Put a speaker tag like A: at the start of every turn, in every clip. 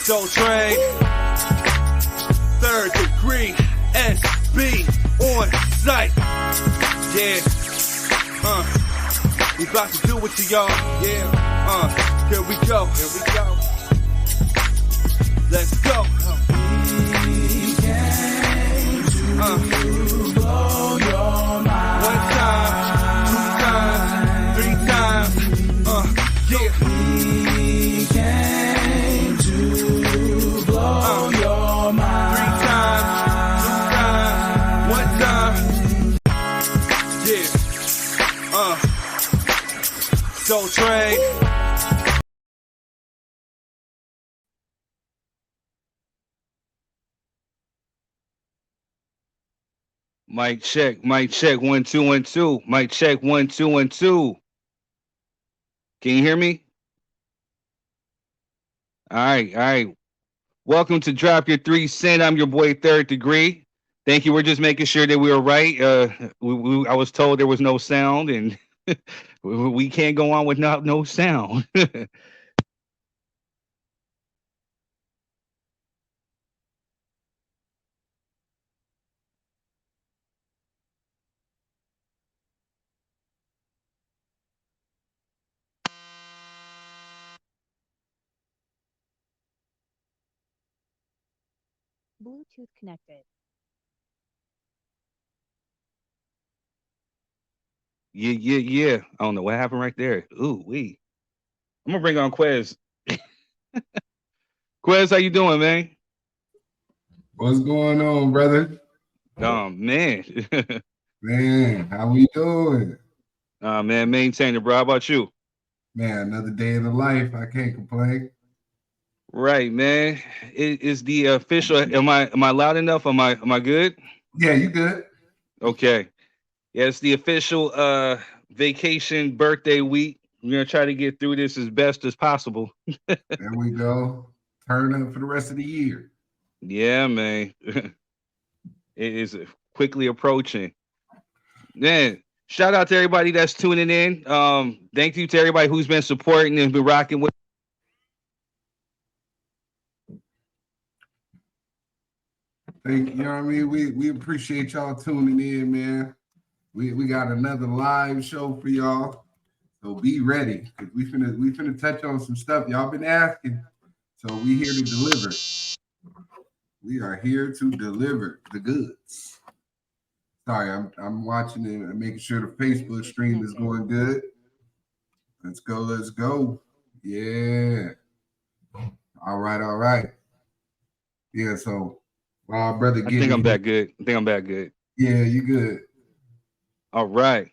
A: Soul Train, third degree, SB on site. Yeah, we about to do it to y'all. Yeah, here we go. Let's go.
B: We came to blow your mind.
A: One time, 2 times, 3 times. Yeah.
B: We came to blow your mind.
A: 3 times, 2 times, 1 time. Yeah. Soul Train. Mic check, 1 2 1 2. Mic check 1 2 1 2. Can you hear me? All right. Welcome to Drop Your 3 Cent. I'm your boy Third Degree. Thank you. We're just making sure that we were right. I was told there was no sound, and we can't go on without no sound.
C: Bluetooth connected.
A: Yeah. I don't know what happened right there. Ooh, wee. I'm gonna bring on Quez. Quez, how you doing, man?
D: What's going on, brother?
A: Oh man.
D: Man, how we doing?
A: Man, maintain it, bro. How about you?
D: Man, another day in the life. I can't complain.
A: Right, man. It is the official. Am I loud enough? Am I good?
D: Yeah, you good?
A: Okay. Yeah, it's the official vacation birthday week. We're gonna try to get through this as best as possible.
D: There we go. Turn up for the rest of the year.
A: Yeah, man. It is quickly approaching. Man, shout out to everybody that's tuning in. Thank you to everybody who's been supporting and been rocking with.
D: Thank you. You know what I mean? We appreciate y'all tuning in, man. We got another live show for y'all. So be ready. Cause we finna touch on some stuff y'all been asking. So we here to deliver. We are here to deliver the goods. Sorry, I'm watching it and making sure the Facebook stream is going good. Let's go. Yeah. All right. Yeah, so brother,
A: I think I'm back good.
D: Yeah, you good.
A: All right.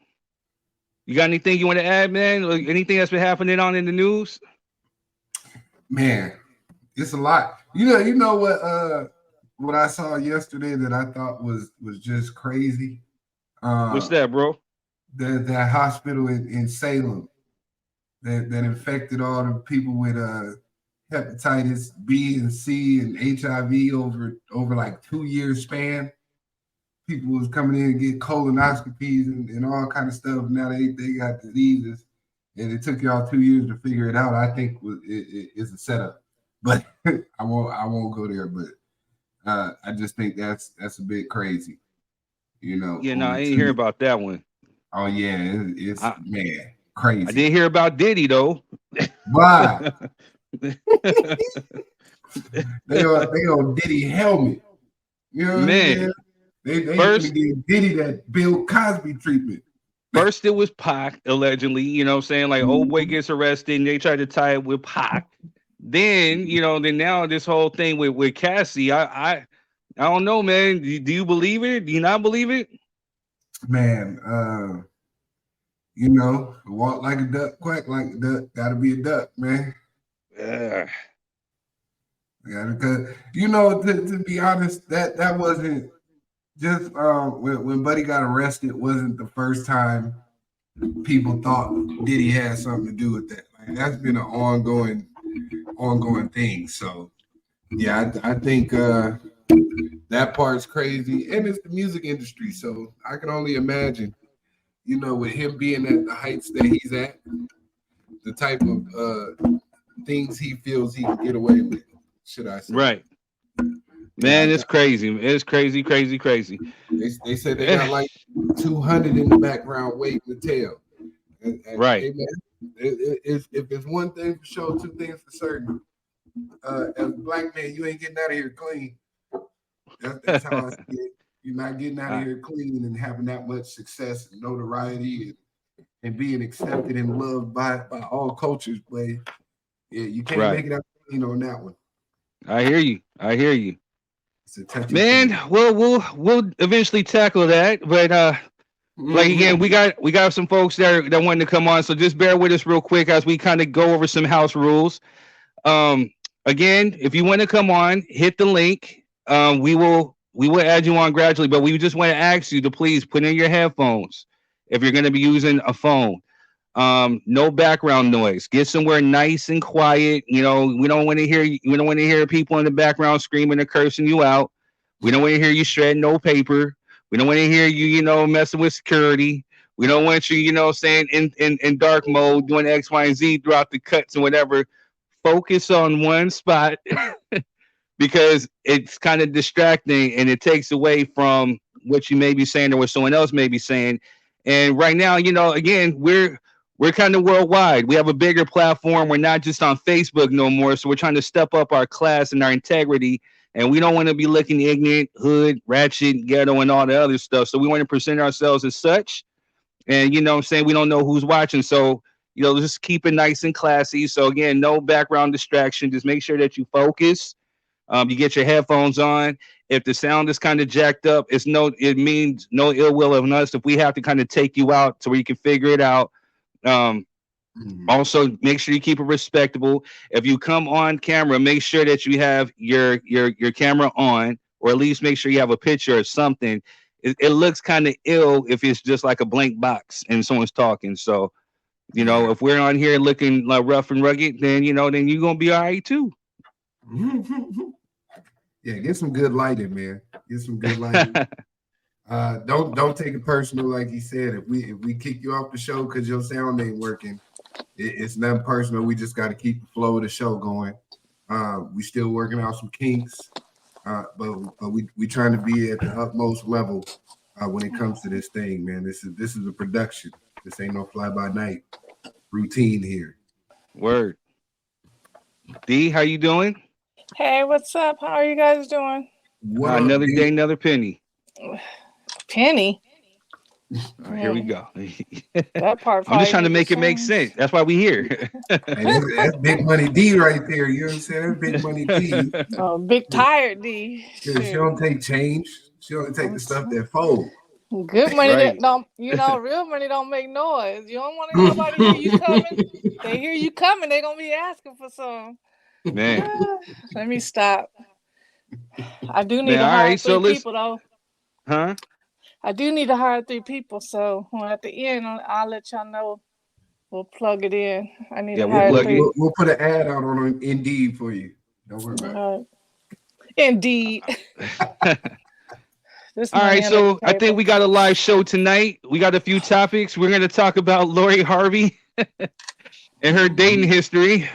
A: You got anything you want to add, man? Like anything that's been happening on in the news?
D: Man, it's a lot. You know what I saw yesterday that I thought was just crazy.
A: What's that, bro?
D: That hospital in Salem that infected all the people with hepatitis B and C and HIV over like 2 year span. People was coming in and get colonoscopies and all kind of stuff. Now they got diseases, and it took y'all 2 years to figure it out. I think it's a setup, but I won't go there. But I just think that's a bit crazy, you know.
A: Yeah, no, I didn't hear about that one.
D: Oh yeah, it's man crazy.
A: I didn't hear about Diddy though.
D: Why? they on Diddy helmet. You know what I mean? They first give Diddy that Bill Cosby treatment.
A: First it was Pac, allegedly, you know what I'm saying? Like old boy gets arrested and they tried to tie it with Pac. Then, then now this whole thing with Cassie, I don't know, man. Do you believe it? Do you not believe it?
D: Man, walk like a duck, quack like a duck, gotta be a duck, man.
A: Yeah.
D: Because to be honest, that wasn't just when Buddy got arrested, wasn't the first time people thought Diddy had something to do with that. Like that's been an ongoing thing. So yeah, I think that part's crazy, and it's the music industry. So I can only imagine, with him being at the heights that he's at, the type of things he feels he can get away with. Should I say?
A: Right. Man, it's crazy. It's crazy, crazy, crazy.
D: They said they got like 200 in the background waiting to tell.
A: Right.
D: Hey, man, if it's one thing for sure, two things for certain. As a black man, you ain't getting out of here clean. That's how I see it. You're not getting out of here clean and having that much success and notoriety and being accepted and loved by all cultures. But yeah, you can't make it out clean on that one.
A: I hear you.
D: It's a touchy
A: Man,
D: thing.
A: we'll eventually tackle that, but like again, we got some folks that wanted to come on, so just bear with us real quick as we kind of go over some house rules. Again, if you want to come on, hit the link. We will add you on gradually, but we just want to ask you to please put in your headphones if you're going to be using a phone. No background noise. Get somewhere nice and quiet. We don't want to hear people in the background screaming and cursing you out. We don't want to hear you shredding no paper. We don't want to hear you, messing with security. We don't want you, saying in dark mode, doing X, Y, and Z throughout the cuts and whatever. Focus on one spot because it's kind of distracting and it takes away from what you may be saying or what someone else may be saying. And right now, again, we're kind of worldwide. We have a bigger platform. We're not just on Facebook no more. So we're trying to step up our class and our integrity. And we don't want to be looking ignorant, hood, ratchet, ghetto, and all the other stuff. So we want to present ourselves as such. And, we don't know who's watching. So, just keep it nice and classy. So, again, no background distraction. Just make sure that you focus. You get your headphones on. If the sound is kind of jacked up, it means no ill will of us. If we have to kind of take you out to where you can figure it out. Also, make sure you keep it respectable. If you come on camera, make sure that you have your camera on, or at least make sure you have a picture or something. It looks kind of ill if it's just like a blank box and someone's talking. So, if we're on here looking like rough and rugged, then you're gonna be all right too.
D: Yeah, get some good lighting, man. Get some good lighting. Don't take it personal, like he said. If we kick you off the show because your sound ain't working, it's nothing personal. We just got to keep the flow of the show going. We still working out some kinks, but we trying to be at the utmost level when it comes to this thing, man. This is a production. This ain't no fly by night routine here.
A: Word. D, how you doing?
E: Hey, what's up? How are you guys doing?
A: Another day, another penny.
E: Penny.
A: Here we go.
E: That part.
A: I'm just trying to make it make sense. That's why we here.
D: That's big money D right there. You know what I'm saying? That's big money D.
E: Oh, big tired D.
D: She don't take change. She only take the stuff that fold.
E: Good money
A: Right.
E: that don't, real money don't make noise. You don't want nobody to hear you coming. They hear you coming, they're gonna be asking for some.
A: Man.
E: Let me stop. I do need to
A: all
E: hire
A: right,
E: three
A: so
E: people though.
A: Huh?
E: I do need to hire 3 people, so at the end I'll let y'all know. We'll plug it in. I need to hire 3.
D: We'll put an ad out on Indeed for you. Don't worry about it.
E: Indeed.
A: All right, so I think we got a live show tonight. We got a few topics. We're going to talk about Lori Harvey and her dating history.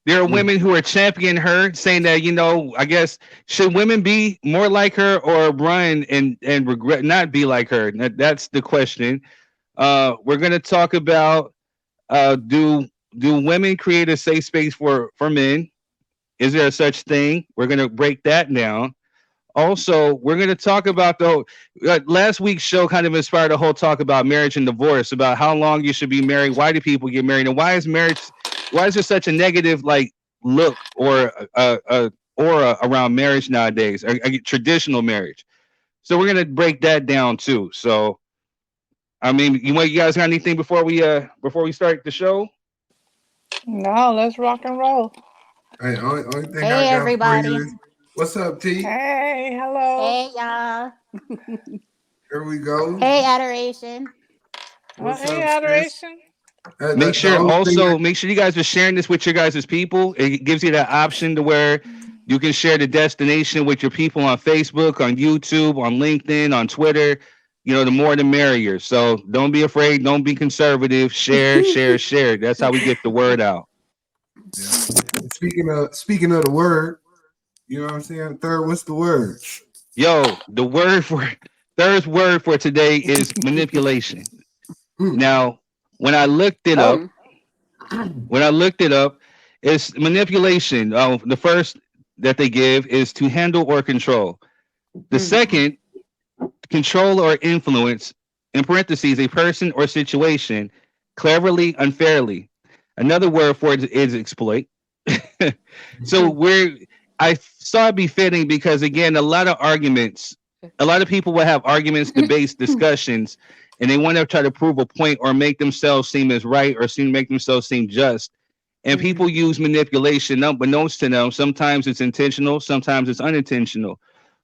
A: There are women who are championing her, saying that, I guess, should women be more like her or run and regret not be like her? That's the question. We're going to talk about do women create a safe space for men? Is there a such thing? We're going to break that down. Also, we're going to talk about last week's show kind of inspired a whole talk about marriage and divorce, about how long you should be married. Why do people get married? And why is there such a negative look or aura around marriage nowadays, traditional marriage? So we're going to break that down too. So, I mean, you guys got anything before we start the show?
E: No, let's rock and roll.
D: Hey, only thing
C: Hey,
D: I got
C: everybody.
D: for you is, what's up, T?
E: Hey, hello.
C: Hey, y'all.
D: Here we go.
C: Hey, Adoration.
D: What's
E: Hey,
D: up,
E: Adoration.
A: Make sure you guys are sharing this with your guys' people. It gives you that option to where you can share the destination with your people on Facebook, on YouTube, on LinkedIn, on Twitter. The more the merrier. So don't be afraid. Don't be conservative. Share, share, share. That's how we get the word out.
D: Speaking of the word, you know what I'm saying? Third, what's the word?
A: Yo, third word for today is manipulation. Now, when I looked it up, it's manipulation. The first that they give is to handle or control. The second, control or influence, in parentheses, a person or situation, cleverly, unfairly. Another word for it is exploit. So I saw it befitting because, again, a lot of people will have arguments, debates, discussions, and they want to try to prove a point or make themselves seem as right or make themselves seem just. And people use manipulation unbeknownst to them. Sometimes it's intentional, sometimes it's unintentional.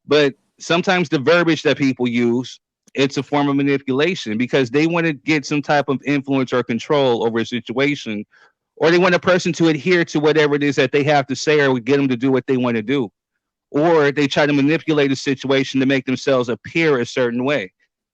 A: But sometimes the verbiage that people use, it's a form of manipulation because they want to get some type of influence or control over a situation, or they want a person to adhere to whatever it is that they have to say or get them to do what they want to do. Or they try to manipulate a situation to make themselves appear a certain way.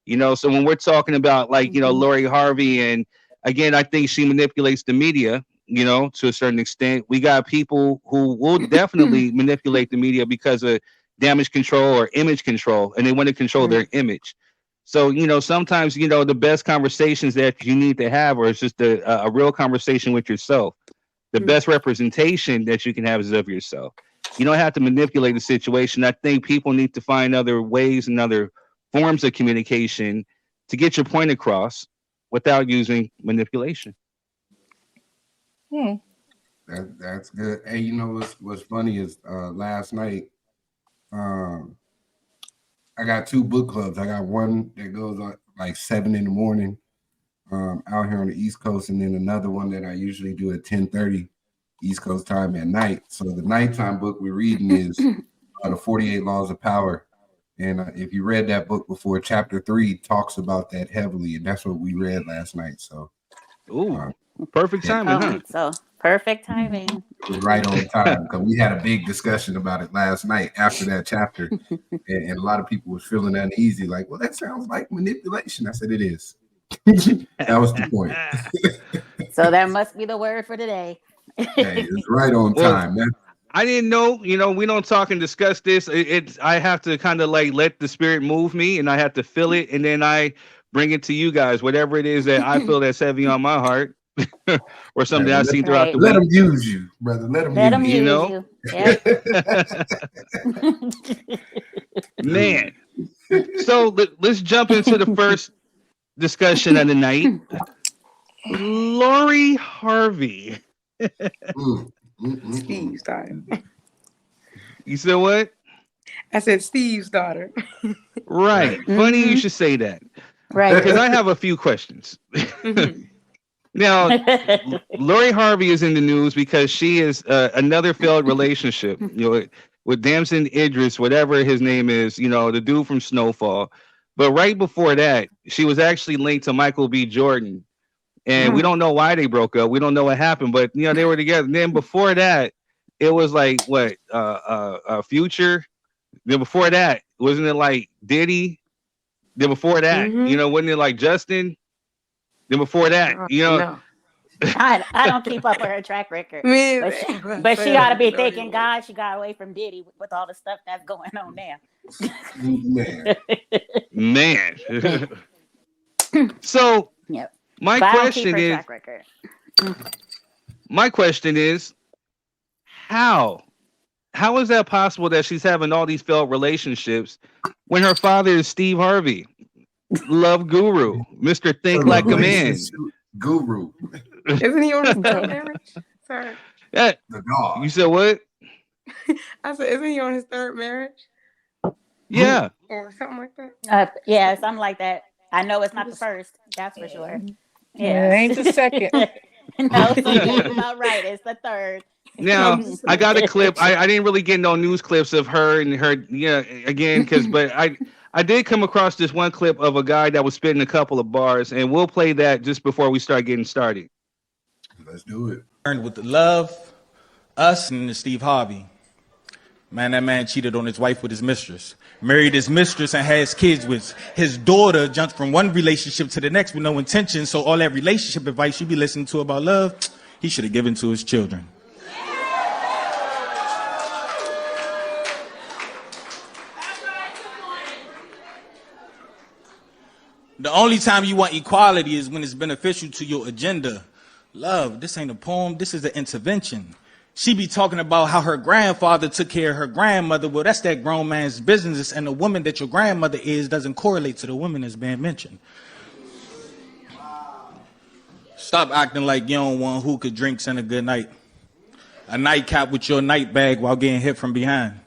A: So when we're talking about Lori Harvey, and again, I think she manipulates the media, to a certain extent. We got people who will definitely manipulate the media because of damage control or image control, and they want to control their image. So, sometimes, the best conversations that you need to have are just a real conversation with yourself. The best representation that you can have is of yourself. You don't have to manipulate the situation. I think people need to find other ways and other forms of communication to get your point across without using manipulation.
D: That's good. Hey, what's funny is last night, I got 2 book clubs. I got one that goes on like 7 in the morning out here on the East Coast, and then another one that I usually do at 10:30 East Coast time at night. So the nighttime book we're reading is the 48 Laws of Power. And if you read that book before, chapter 3 talks about that heavily, and that's what we read last night. So,
A: perfect timing, huh?
C: So perfect timing.
D: It was right on time because we had a big discussion about it last night after that chapter, and a lot of people was feeling uneasy, like, "Well, that sounds like manipulation." I said, "It is." That was the point.
C: So that must be the word for today.
D: Hey, it's right on time, man.
A: I didn't know, we don't talk and discuss this. I have to kind of let the spirit move me, and I have to feel it, and then I bring it to you guys, whatever it is that I feel that's heavy on my heart, or something I see throughout the week.
D: Let them use you, brother. Let them use you.
C: Yeah.
A: Man. So let's jump into the first discussion of the night. Lori Harvey.
F: Steve's daughter.
A: You said what?
F: I said Steve's daughter.
A: Right. Funny you should say that.
C: Right.
A: Because I have a few questions. Now, Lori Harvey is in the news because she is another failed relationship, with Damson Idris, whatever his name is, the dude from Snowfall. But right before that, she was actually linked to Michael B. Jordan. And we don't know why they broke up. We don't know what happened, but they were together. And then before that, it was like Future. Then before that, wasn't it like Diddy? Then before that, wasn't it like Justin? Then before that,
F: No.
C: I don't keep up with her track record. But she ought to be thanking God she got away from Diddy with all the stuff that's going on now.
A: Man. So
C: Yep.
A: My question is, how is that possible that she's having all these failed relationships when her father is Steve Harvey, love guru, Mr. Think Like a Man,
D: guru?
F: Isn't he on his third marriage? Sorry.
A: The dog. You said what?
F: I said, isn't he on his third marriage?
A: Yeah.
F: Or something like that.
C: Yeah, something like that. I know it's not the first. That's for sure.
E: Yeah, it ain't the second.
C: No, so you're about right. It's the third.
A: Now I got a clip. I didn't really get no news clips of her and her. Again, but I did come across this one clip of a guy that was spitting a couple of bars, and we'll play that just before we start getting started.
D: Let's do it.
G: With the love, us, and Steve Harvey. Man, that man cheated on his wife with his mistress, married his mistress, and has kids with his daughter. Jumped from one relationship to the next with no intention. So all that relationship advice you be listening to about love, he should have given to his children. The only time you want equality is when it's beneficial to your agenda. Love, this ain't a poem, this is an intervention. She be talking about how her grandfather took care of her grandmother. Well, that's that grown man's business, and the woman that your grandmother is doesn't correlate to the woman that's being mentioned. Stop acting like you don't want hookah drinks and a good night. A nightcap with your night bag while getting hit from behind.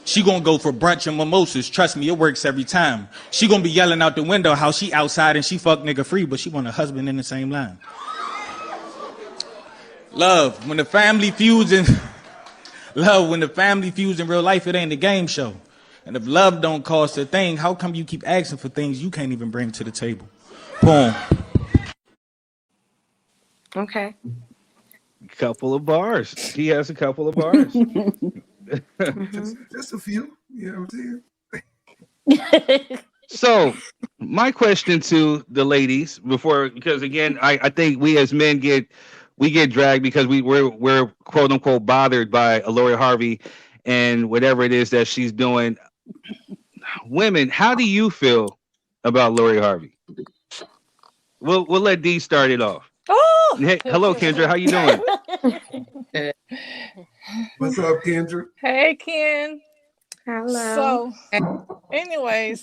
G: She gonna go for brunch and mimosas. Trust me, it works every time. She gonna be yelling out the window how she outside and she fuck nigga free, but she want a husband in the same line. Love, when the family feuds in real life, it ain't a game show. And if love don't cost a thing, how come you keep asking for things you can't even bring to the table? Boom.
F: Okay.
A: Couple of bars. He has a couple of bars.
D: just a few. You know what I'm saying?
A: So, my question to the ladies because again, I think we as men get dragged because we're quote unquote bothered by Lori Harvey and whatever it is that she's doing. Women, how do you feel about Lori Harvey? We'll let Dee start it off.
E: Oh,
A: hey, hello, Kendra. How you doing?
D: What's up, Kendra?
E: Hey, Ken.
F: Hello.
E: So, anyway,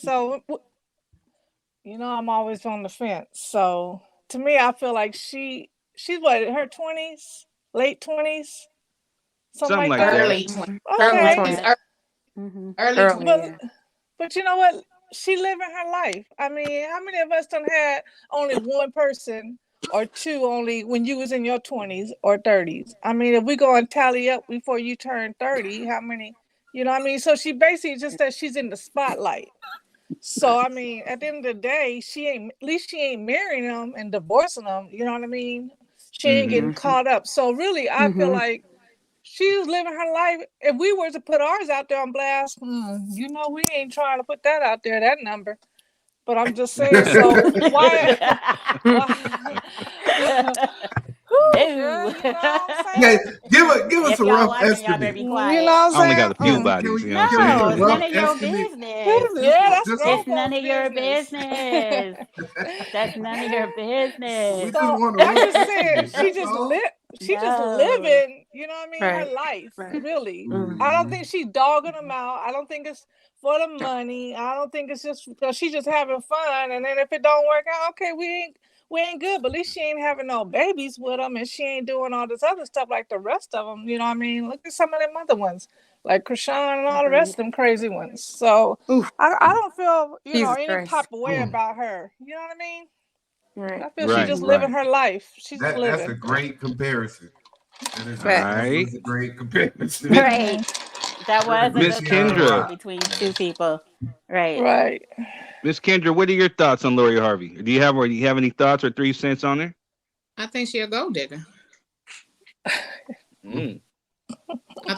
E: I'm always on the fence. So, to me, I feel like she's what, in her 20s, late 20s, something like that.
F: Early 20s.
E: Okay.
F: Early 20s.
E: But you know what? She living her life. I mean, how many of us done had only one person or two only when you was in your 20s or 30s? I mean, if we go and tally up before you turn 30, how many, you know what I mean? So she basically just says she's in the spotlight. So, I mean, at the end of the day, she ain't marrying them and divorcing them. You know what I mean? She ain't getting caught up. So really, I feel like she's living her life. If we were to put ours out there on blast, we ain't trying to put that out there, that number. But I'm just saying, so why?
D: Yeah, give us a rough estimate.
E: You know what I'm saying?
A: I only got a few bodies. You know what I'm saying?
C: It's none of your business. That's none of your business.
E: I'm just saying, she just living, you know what I mean, her life, really. I don't think she's dogging them out. I don't think it's for the money. I don't think it's just because she's just having fun. And then if it don't work out, okay, we ain't good. But at least she ain't having no babies with them, and she ain't doing all this other stuff like the rest of them. You know what I mean? Look at some of them other ones, like Krishan and all the rest of them crazy ones. So I don't feel any type of way about her. You know what I mean?
F: Right.
E: I feel she's just living her life. She's just living.
D: That's a great comparison. That is a great comparison.
C: Right. That was
A: Miss Kendra
C: between two people. Right.
E: Right.
A: Miss Kendra, what are your thoughts on Lori Harvey? Do you have any thoughts or 3 cents on her?
H: I think she's a gold digger. I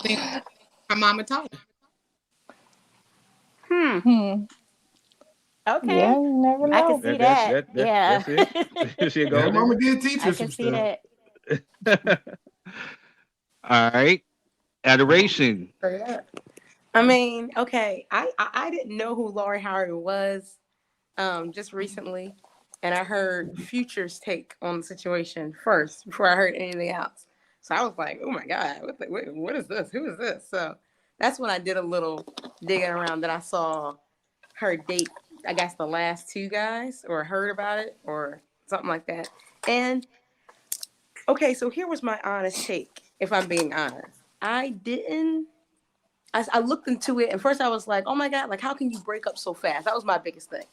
H: think her mama taught her.
C: Okay.
E: Yeah, you never know.
C: I can see that. Yeah.
A: That's it. She a
D: Yeah, mama did teach her
C: I
D: some
C: can see
D: stuff.
C: that.
A: All right. Adoration.
F: I mean, okay. I didn't know who Lori Harvey was just recently. And I heard Future's take on the situation first before I heard anything else. So I was like, oh my God, what is this? Who is this? So that's when I did a little digging around. That I saw her date, I guess, the last two guys, or heard about it or something like that. And okay, so here was my honest take, if I'm being honest. I looked into it, and first I was like, oh my God, like, how can you break up so fast? That was my biggest thing.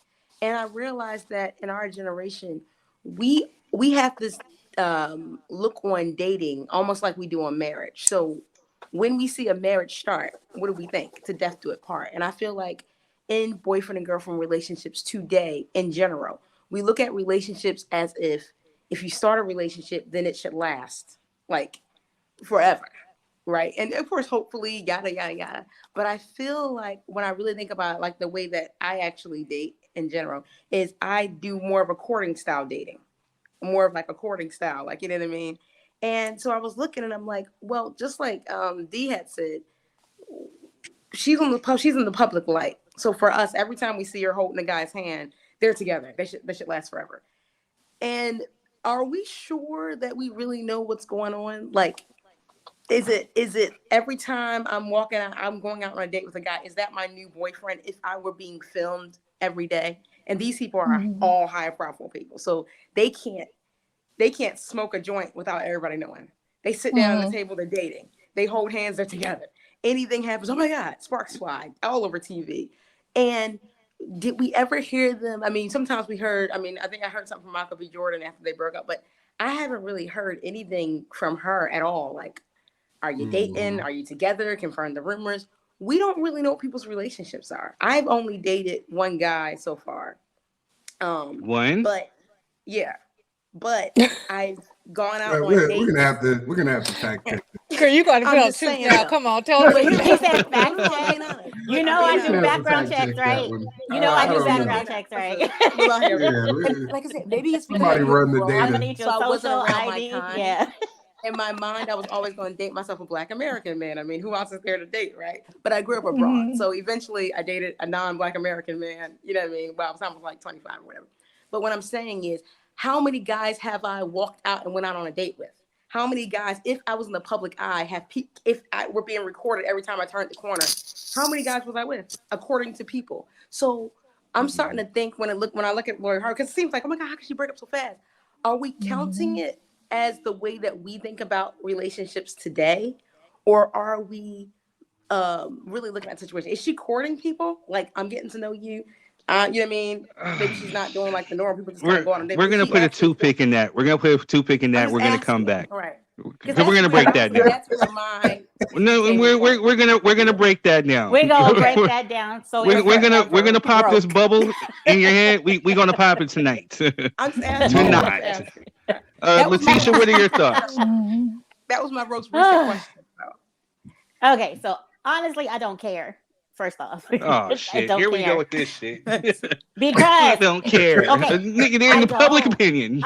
F: And I realized that in our generation, we have this look on dating almost like we do on marriage. So when we see a marriage start, what do we think? To death do it part. And I feel like in boyfriend and girlfriend relationships today, in general, we look at relationships as if you start a relationship, then it should last like forever, right? And of course, hopefully, yada, yada, yada. But I feel like when I really think about it, like the way that I actually date in general is I do more of a courting style dating, more of like a courting style, like, you know what I mean? And so I was looking and I'm like, well, just like Dee had said, she's in the public light. So for us, every time we see her holding a guy's hand, they're together. They should last forever. And are we sure that we really know what's going on? Like, is it every time I'm going out on a date with a guy, is that my new boyfriend if I were being filmed every day? And these people are all high profile people. So they can't smoke a joint without everybody knowing. They sit down at the table, they're dating. They hold hands, they're together. Anything happens, oh my God, sparks fly all over TV. And did we ever hear them? I mean, sometimes we heard, I think I heard something from Michael B. Jordan after they broke up, but I haven't really heard anything from her at all. Like, are you dating? Are you together? Confirm the rumors. We don't really know what people's relationships are. I've only dated one guy so far.
A: One?
F: But yeah. But I've gone out on
D: we're
F: dates.
D: We're gonna have to fact check.
E: Girl, you got to tell the truth now. Come on, tell us.
C: He said fact check. You know I do background checks, right? You know I do background checks, right?
F: Like I said, maybe it's because
D: somebody run the data.
C: I'm gonna need your social ID. Yeah.
F: In my mind, I was always going to date myself a Black American man. I mean, who else is there to date, right? But I grew up abroad. So eventually I dated a non-Black American man, you know what I mean? Well, I was like 25 or whatever. But what I'm saying is, how many guys have I walked out and went out on a date with? How many guys, if I was in the public eye, if I were being recorded every time I turned the corner, how many guys was I with, according to people? So I'm starting to think when I look at Lori Harvey, because it seems like, oh my God, how could she break up so fast? Are we counting it as the way that we think about relationships today? Or are we really looking at the situation? Is she courting people? Like, I'm getting to know you. You know what I mean? Maybe she's not doing like the normal people just go on a date.
A: We're gonna put a toothpick in that. We're gonna put a toothpick in that. We're gonna come back.
F: All right.
A: We're gonna break that down.
F: That's where my
A: we're gonna break that down.
C: We're gonna break that down. So
A: we're gonna pop this bubble in your head. We're gonna pop it tonight.
F: I'm just asking.
A: Tonight. Letitia, what are your thoughts?
F: That was my roast question.
C: Okay, so honestly, I don't care. First off,
A: oh shit! Here we go with this shit.
C: Because
A: I don't care.
C: Okay,
A: Nigga, they're in the public opinion.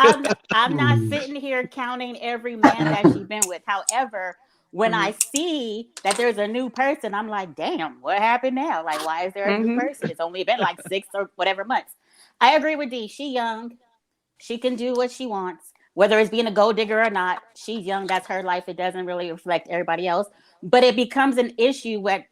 C: I'm not sitting here counting every man that she's been with. However, when I see that there's a new person, I'm like, damn, what happened now? Like, why is there a new person? It's only been like 6 or whatever months. I agree with Dee. She young. She can do what she wants. Whether it's being a gold digger or not, she's young. That's her life. It doesn't really reflect everybody else. But it becomes an issue with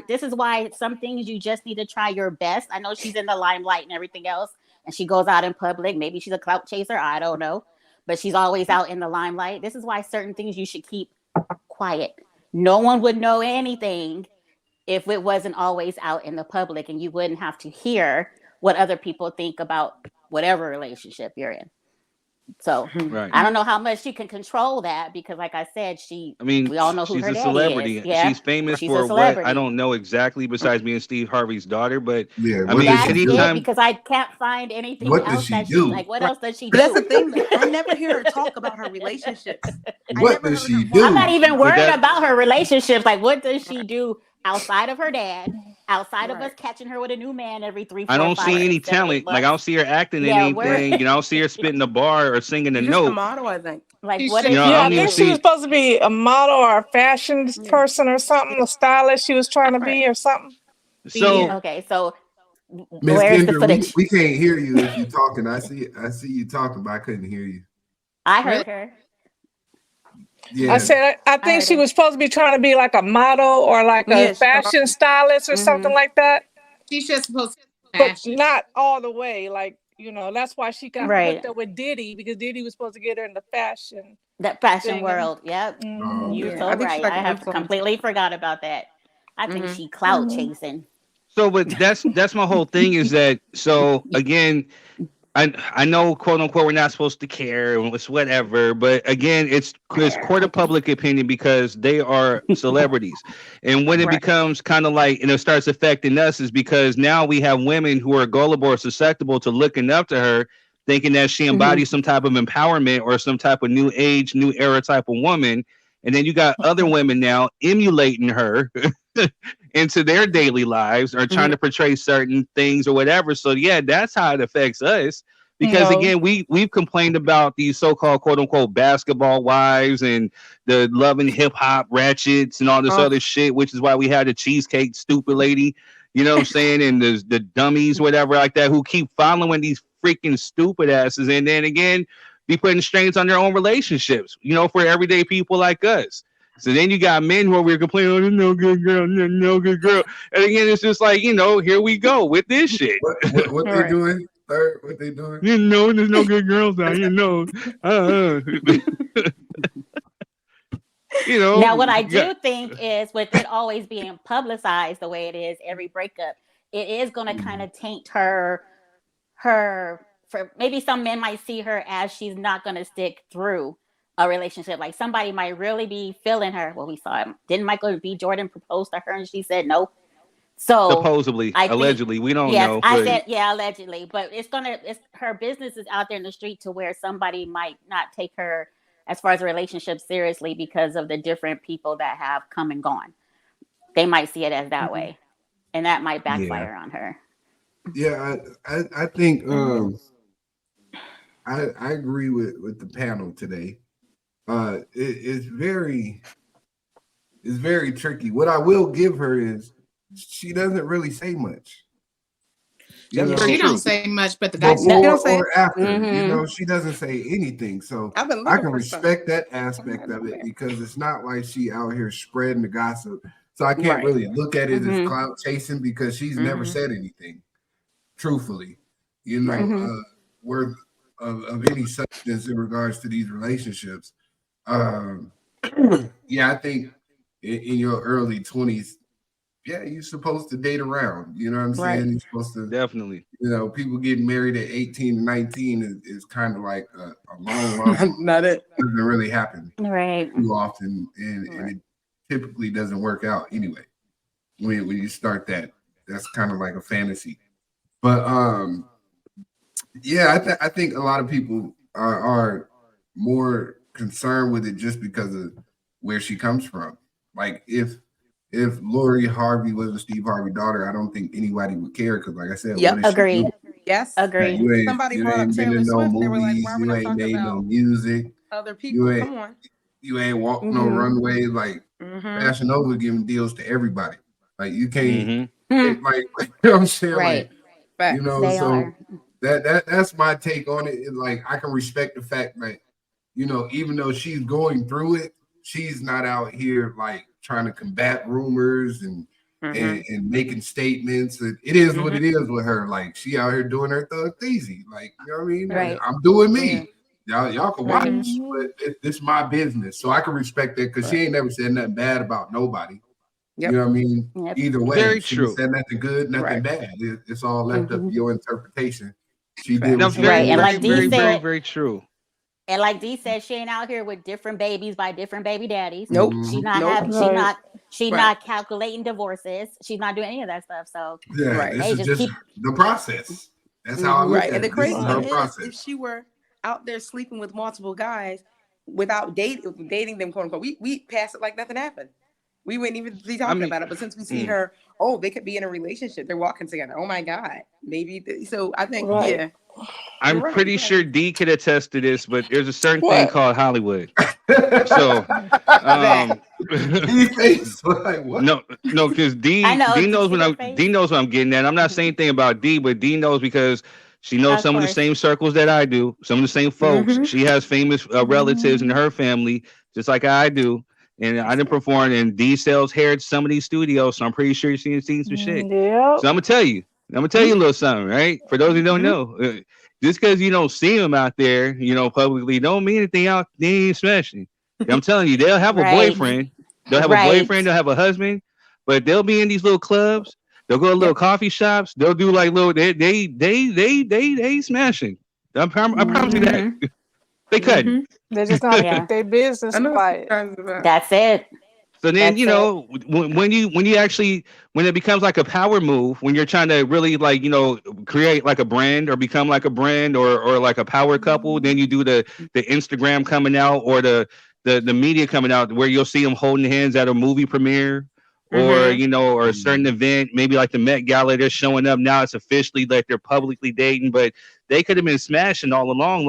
C: this is why some things you just need to try your best. I know she's in the limelight and everything else, and she goes out in public. Maybe she's a clout chaser. I don't know. But she's always out in the limelight. This is why certain things you should keep quiet. No one would know anything if it wasn't always out in the public, and you wouldn't have to hear what other people think about whatever relationship you're in. So
A: right.
C: I don't know how much she can control that because, like I said, we all know who her daddy is.
A: She's a celebrity.
C: Yeah.
A: She's famous for what I don't know exactly besides being Steve Harvey's daughter. But
D: yeah,
A: I mean, anytime
C: because I can't find anything else that she like. What else does she do?
F: That's the thing. I never hear her talk about her relationships.
D: What does she do?
C: I'm not even worried about her relationships. Like, what does she do outside of her dad? Outside of us catching her with a new man every 3, 4,
A: I don't
C: 5,
A: see any
C: 7,
A: talent. Like I don't see her acting in anything. You know, I don't see her spitting a bar or singing a note.
F: A model, I think.
C: Like
E: what? I think she was supposed to be a model or a fashion person or something, a stylist. She was trying to be or something.
A: So
C: okay, so
D: Ms.
C: where's the
D: Kendra,
C: footage?
D: we can't hear you if you're talking. I see you talking, but I couldn't hear you.
C: I heard her.
D: Yeah.
E: I said, I think she was supposed to be trying to be like a model or like a fashion stylist or something like that.
H: She's just supposed to be
E: but not all the way. Like, you know, that's why she got hooked up with Diddy because Diddy was supposed to get her in the fashion.
C: That fashion world. Yep. You're so right. I have completely forgot about that. I think she clout chasing.
A: So, but that's my whole thing is that, so again, I know, quote unquote, we're not supposed to care and it's whatever, but again, it's court of public opinion because they are celebrities. And when it becomes kind of like, and it starts affecting us is because now we have women who are gullible or susceptible to looking up to her, thinking that she embodies some type of empowerment or some type of new age, new era type of woman. And then you got other women now emulating her into their daily lives or trying to portray certain things or whatever. So yeah, that's how it affects us. Because again, we've complained about these so-called quote unquote basketball wives and the loving hip hop ratchets and all this other shit, which is why we had the cheesecake stupid lady, You know what I'm saying? And the dummies, whatever like that, who keep following these freaking stupid asses, and then again, be putting strains on their own relationships. You know, for everyday people like us. So then you got men who are complaining, oh, there's no good girl, no good girl. And again, it's just like, here we go with this shit.
D: What they doing? Third, what they doing?
A: There's no good girls out.
C: Now, what I do think is, with it always being publicized the way it is, every breakup, it is going to kind of taint her. For maybe some men might see her as she's not going to stick through a relationship. Like somebody might really be feeling her. Well, we saw him. Didn't Michael B. Jordan propose to her and she said no? So
A: supposedly, allegedly, we don't know.
C: I said allegedly, but it's her business is out there in the street to where somebody might not take her as far as a relationship seriously because of the different people that have come and gone. They might see it as that way, and that might backfire on her.
D: Yeah, I think I agree with the panel today. It's very tricky. What I will give her is she doesn't really say much.
H: She don't say much, but the guy
D: or after, she doesn't say anything. So I can respect that aspect of it because it's not like she out here spreading the gossip. So I can't really look at it as clout chasing because she's never said anything, truthfully, worth of any substance in regards to these relationships. I think in your early 20s, you're supposed to date around. You know what I'm saying? You're supposed to
A: definitely.
D: People getting married at 18 and 19 is kind of like a long
F: not it.
D: Doesn't really happen
C: too
D: often, and it typically doesn't work out anyway. When you start that's kind of like a fantasy. But I think a lot of people are more concerned with it just because of where she comes from. Like if Lori Harvey was a Steve Harvey daughter, I don't think anybody would care because, like I said,
C: agreed.
F: Yes,
C: agreed.
F: Somebody brought up Taylor Swift. They were like, "Why are we not talking
D: made
F: about
D: no music?
F: Other people? Come on,
D: you ain't walked no runway. Like Fashion Nova giving deals to everybody. Like you can't, like you know what I'm saying,
C: right?
D: Like, so that's my take on it. Like I can respect the fact that even though she's going through it, she's not out here like trying to combat rumors and making statements. It is what it is with her. Like she out here doing her thug easy. Like, you know what I mean?
C: Right.
D: I'm doing me. Y'all can watch, but it's my business. So I can respect that because she ain't never said nothing bad about nobody. Yep. You know what I mean? Yep. Either way,
A: very
D: she
A: true.
D: Said nothing good, nothing bad. It's all left up to your interpretation. She did
A: very, very true.
C: And like Dee said, she ain't out here with different babies by different baby daddies.
F: Nope.
C: She's not not calculating divorces. She's not doing any of that stuff. So
D: this is just the process. That's how I look at it.
F: And the crazy thing is, if she were out there sleeping with multiple guys without dating them, quote unquote, we pass it like nothing happened. We wouldn't even be talking about it. But since we see her, they could be in a relationship. They're walking together. Oh my God. Maybe. So I think,
A: I'm pretty sure D could attest to this, but there's a certain thing called Hollywood. So, no, because D knows what I'm getting at. I'm not saying anything about D, but D knows because she knows some of the same circles that I do, some of the same folks. She has famous relatives in her family, just like I do. And I didn't perform, and D sells hair at some of these studios, so I'm pretty sure she's seen some shit. Yep. So I'm gonna tell you a little something, right? For those who don't know, just because you don't see them out there, publicly, don't mean anything out. They ain't smashing. I'm telling you, they'll have a boyfriend, they'll have a boyfriend, they'll have a husband, but they'll be in these little clubs. They'll go to little coffee shops. They'll do like little. They smashing. I promise you that. They couldn't.
E: They're just not their business quiet.
C: That's it.
A: So then, when it becomes like a power move, when you're trying to really create like a brand or become like a brand or like a power couple, then you do the Instagram coming out or the media coming out where you'll see them holding hands at a movie premiere or a certain event, maybe like the Met Gala. They're showing up now. It's officially like they're publicly dating, but they could have been smashing all along.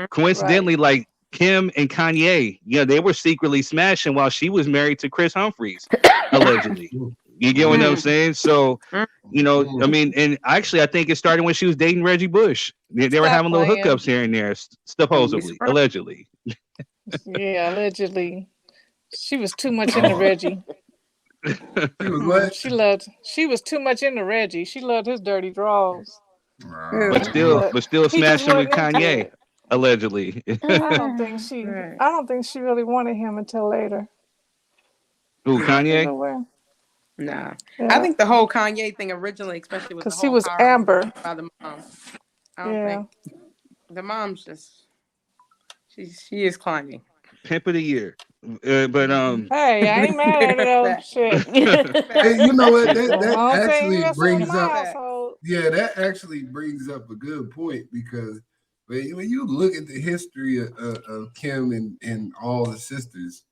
A: Coincidentally, like Kim and Kanye, they were secretly smashing while she was married to Chris Humphries, allegedly. You get what I'm saying? So, I mean, and actually, I think it started when she was dating Reggie Bush. They were
E: Stop
A: having little
E: playing.
A: hookups here and there, supposedly, allegedly.
E: Yeah, allegedly. She was too much into Reggie.
D: She was what?
E: She was too much into Reggie. She loved his dirty draws.
A: But still
E: he just
A: smashing with
E: wasn't into
A: Kanye,
E: it.
A: allegedly.
E: I don't think she really wanted him until later.
A: Who, Kanye?
F: Nah.
E: Yeah.
F: I think the whole Kanye thing originally, especially with the
E: Because
F: whole
E: he was
F: power
E: Amber.
F: by the mom. I don't think the mom's just she is climbing.
A: Pimp of the year.
E: Hey, I ain't mad at it though. Shit.
D: Hey, you know what? That actually
E: that's
D: brings
E: my
D: up.
E: household.
D: Yeah, that actually brings up a good point because when you look at the history of Kim and all the sisters,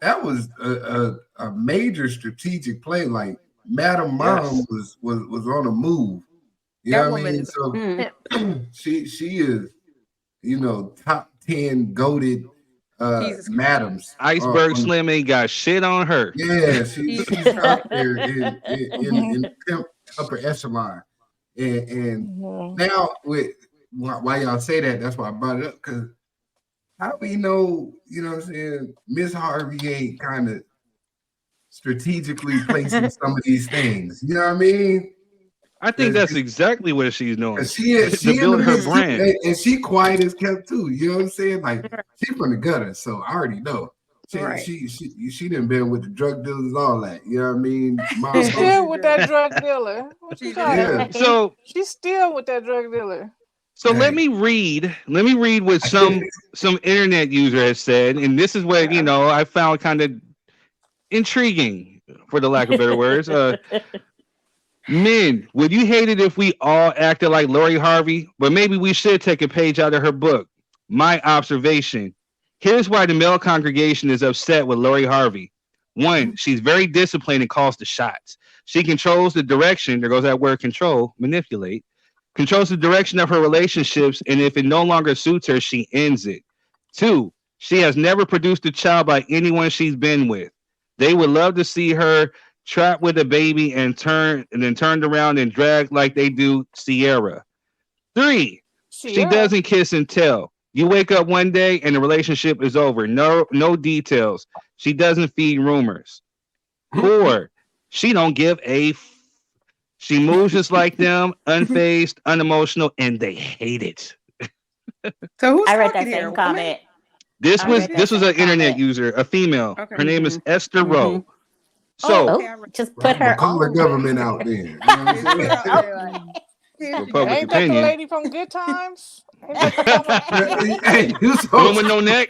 D: that was a major strategic play. Like Madam Mom was on a move. You know what I mean? So she is, top 10 goated madams.
A: Iceberg Slim ain't got shit on her.
D: Yeah, she's up there in pimp upper echelon. And now with why y'all say that, that's why I brought it up, because how we know, what I'm saying, Miss Harvey ain't kind of strategically placing some of these things. You know what I mean?
A: I think that's exactly what she's doing.
D: She
A: to build her brand.
D: And she quiet as kept too. You know what I'm saying? Like, she from the gutter, so I already know. She done been with the drug dealers, all that. You know what I mean?
E: She's still with that drug dealer. What you talking about?
A: So
E: she's still with that drug dealer.
A: So let me read what some internet user has said, and this is what I found kind of intriguing, for the lack of better words. Men, would you hate it if we all acted like Lori Harvey? But maybe we should take a page out of her book. My observation. Here's why the male congregation is upset with Lori Harvey. One, she's very disciplined and calls the shots. She controls the direction. There goes that word control, manipulate. Controls the direction of her relationships, and if it no longer suits her, she ends it. Two, she has never produced a child by anyone she's been with. They would love to see her trapped with a baby and then turned around and dragged like they do Sierra. Three, she doesn't kiss and tell. You wake up one day and the relationship is over. No details. She doesn't feed rumors. Four, she don't give a she moves just like them, unfazed, unemotional, and they hate it.
F: So who's
C: I read that
F: talking
C: same
F: here?
C: comment.
A: This was an internet user, a female.
F: Okay.
A: Her name is Esther Rowe. So
C: just put her
D: call the
C: on.
D: government out there.
A: Public
E: Ain't that
A: opinion.
E: the lady from Good Times?
D: Hey,
A: woman with no neck.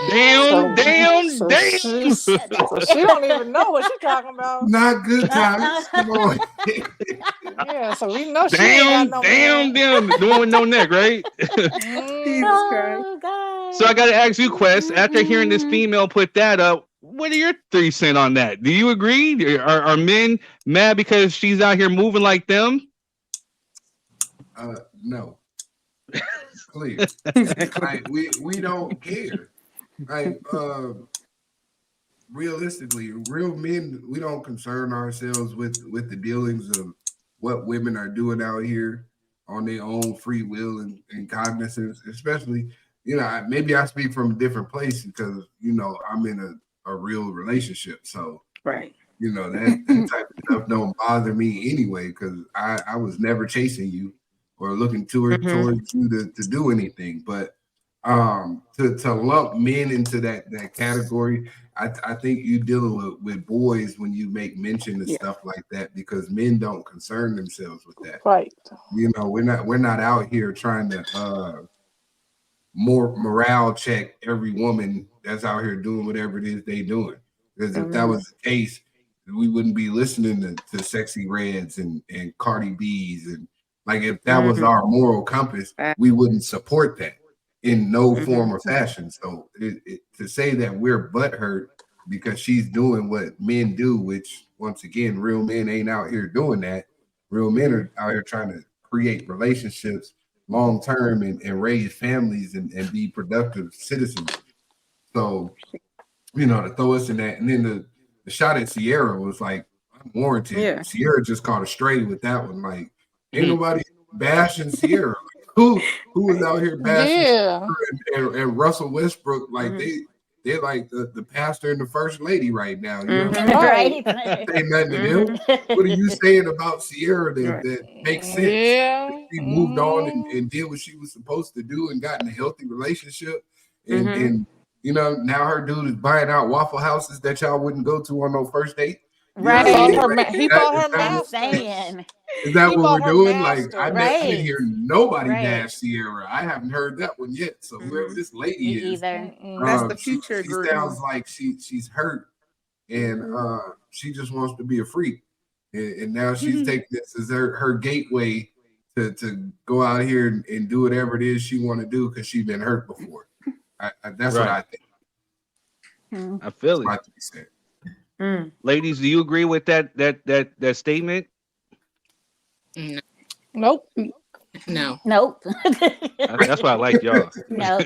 A: Damn.
E: She don't even know what she's talking about.
D: Not Good Times. Come on.
E: Yeah, so we know she ain't got no man.
A: The one with no neck, right?
F: Jesus Christ.
C: God.
A: So I got to ask you, Quest. After hearing this female put that up, what are your 3 cents on that? Do you agree? Are men mad because she's out here moving like them?
D: No. Clear. Like, we don't care. Like, realistically, real men, we don't concern ourselves with the dealings of what women are doing out here on their own free will and cognizance, especially, maybe I speak from a different place because, I'm in a real relationship. So,
F: right.
D: That type of stuff don't bother me anyway, because I was never chasing you or looking towards you to do anything. But to lump men into that category, I think you're dealing with boys when you make mention of stuff like that, because men don't concern themselves with that.
E: Right.
D: We're not out here trying to more morale check every woman that's out here doing whatever it is they doing. Because if that was the case, we wouldn't be listening to Sexy Reds and Cardi B's, and like, if that was our moral compass, we wouldn't support that in no form or fashion. So to say that we're butthurt because she's doing what men do, which once again, real men ain't out here doing that. Real men are out here trying to create relationships long term and raise families and be productive citizens. So, to throw us in that, and then the shot at Sierra was like unwarranted.
F: Yeah.
D: Sierra just caught a stray with that one. Like, ain't nobody bashing Sierra. Who was out here bashing and Russell Westbrook? Like they're like the pastor and the first lady right now. You know,
C: Right.
D: say nothing to them. What are you saying about Sierra that makes sense?
E: Yeah.
D: She moved on and did what she was supposed to do and got in a healthy relationship. And you know, now her dude is buying out Waffle Houses that y'all wouldn't go to on no first date.
C: Right.
E: He bought her master.
D: Is that what we're doing?
E: Master.
D: Like, I didn't hear nobody dash Sierra. I haven't heard that one yet. So whoever this lady is,
F: that's the future
D: she
F: group.
D: sounds like she's hurt and she just wants to be a freak. And now she's taking this as her gateway to go out here and do whatever it is she want to do because she's been hurt before. That's what I think.
A: I feel it. Ladies, do you agree with that statement?
E: Nope.
H: No.
C: Nope.
A: That's why I like y'all.
C: No.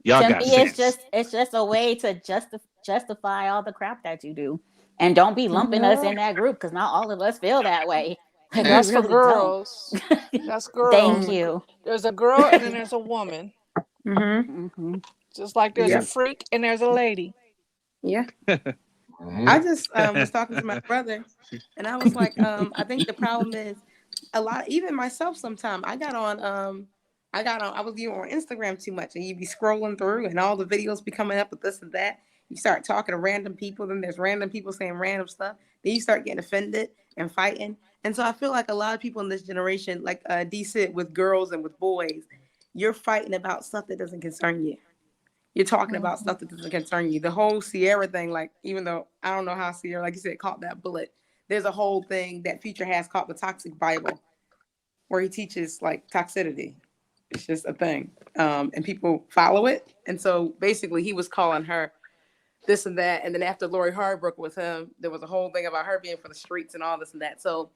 A: Y'all
C: to
A: got
C: me,
A: sense.
C: it's just a way to justify all the crap that you do, and don't be lumping us in that group because not all of us feel that way. Like,
E: that's
C: really
E: for girls. That's girls.
C: Thank you.
E: There's a girl and then there's a woman. Just like there's a freak and there's a lady.
F: Yeah. I just was talking to my brother, and I was like, I think the problem is a lot. Even myself, sometimes I was even on Instagram too much, and you be scrolling through, and all the videos be coming up with this and that. You start talking to random people, then there's random people saying random stuff. Then you start getting offended and fighting. And so I feel like a lot of people in this generation, like decent with girls and with boys, you're fighting about stuff that doesn't concern you. You're talking about stuff that doesn't concern you. The whole Sierra thing, like, even though I don't know how Sierra, like you said, caught that bullet, there's a whole thing that Future has called the Toxic Bible, where he teaches like toxicity. It's just a thing. And people follow it. And so basically he was calling her this and that. And then after Lori Harvey broke with him, there was a whole thing about her being for the streets and all this and that. So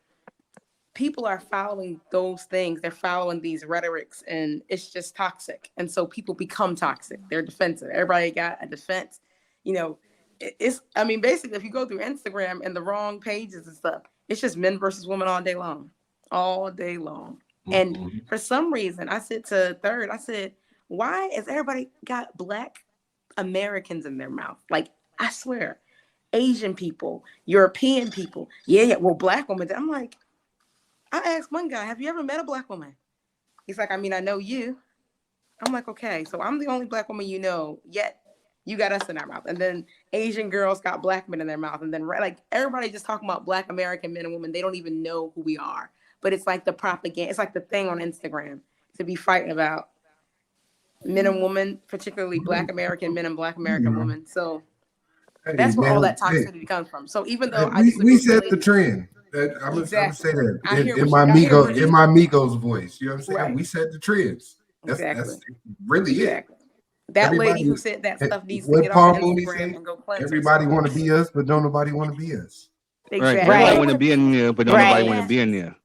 F: people are following those things. They're following these rhetorics, and it's just toxic. And so people become toxic. They're defensive. Everybody got a defense. You know, basically, if you go through Instagram and the wrong pages and stuff, it's just men versus women all day long. All day long. And for some reason, I said to Third, I said, why is everybody got Black Americans in their mouth? Like, I swear, Asian people, European people. Yeah, well, Black women. I'm like, I asked one guy, have you ever met a Black woman? He's like, I mean, I know you. I'm like, okay, so I'm the only Black woman you know, yet you got us in our mouth. And then Asian girls got Black men in their mouth. And then like everybody just talking about Black American men and women. They don't even know who we are. But it's like the propaganda. It's like the thing on Instagram to be fighting about men and women, particularly Black American men and Black American women. So that's where all that toxicity comes from. So even though
D: we set the trend. I'm gonna say that in my Migos voice. You know what I'm saying? Right. We set the trends. That's really it.
F: That lady who said that stuff needs to get off Instagram and go cleanse.
D: Everybody want to be us, but don't nobody want to be us.
A: Exactly. Right. Everybody want to be in there, but don't nobody want to be in there.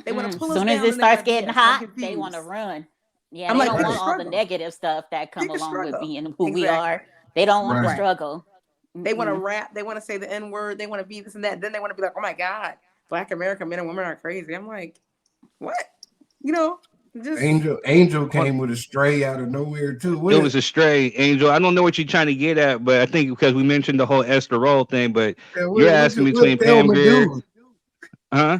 F: They want to pull us
C: down. As soon as it starts getting hot, they want to run. Yeah, they don't want all the negative stuff that come along with being who we are. They don't want to struggle.
F: They want to rap. They want to say the N word. They want to be this and that. Then they want to be like, oh my God, Black American men and women are crazy. I'm like, what? You know, just
D: Angel came with a stray out of nowhere too.
A: It was a stray, Angel. I don't know what you're trying to get at, but I think because we mentioned the whole Esther Roll thing, but you're asking between Pam Grier. Huh?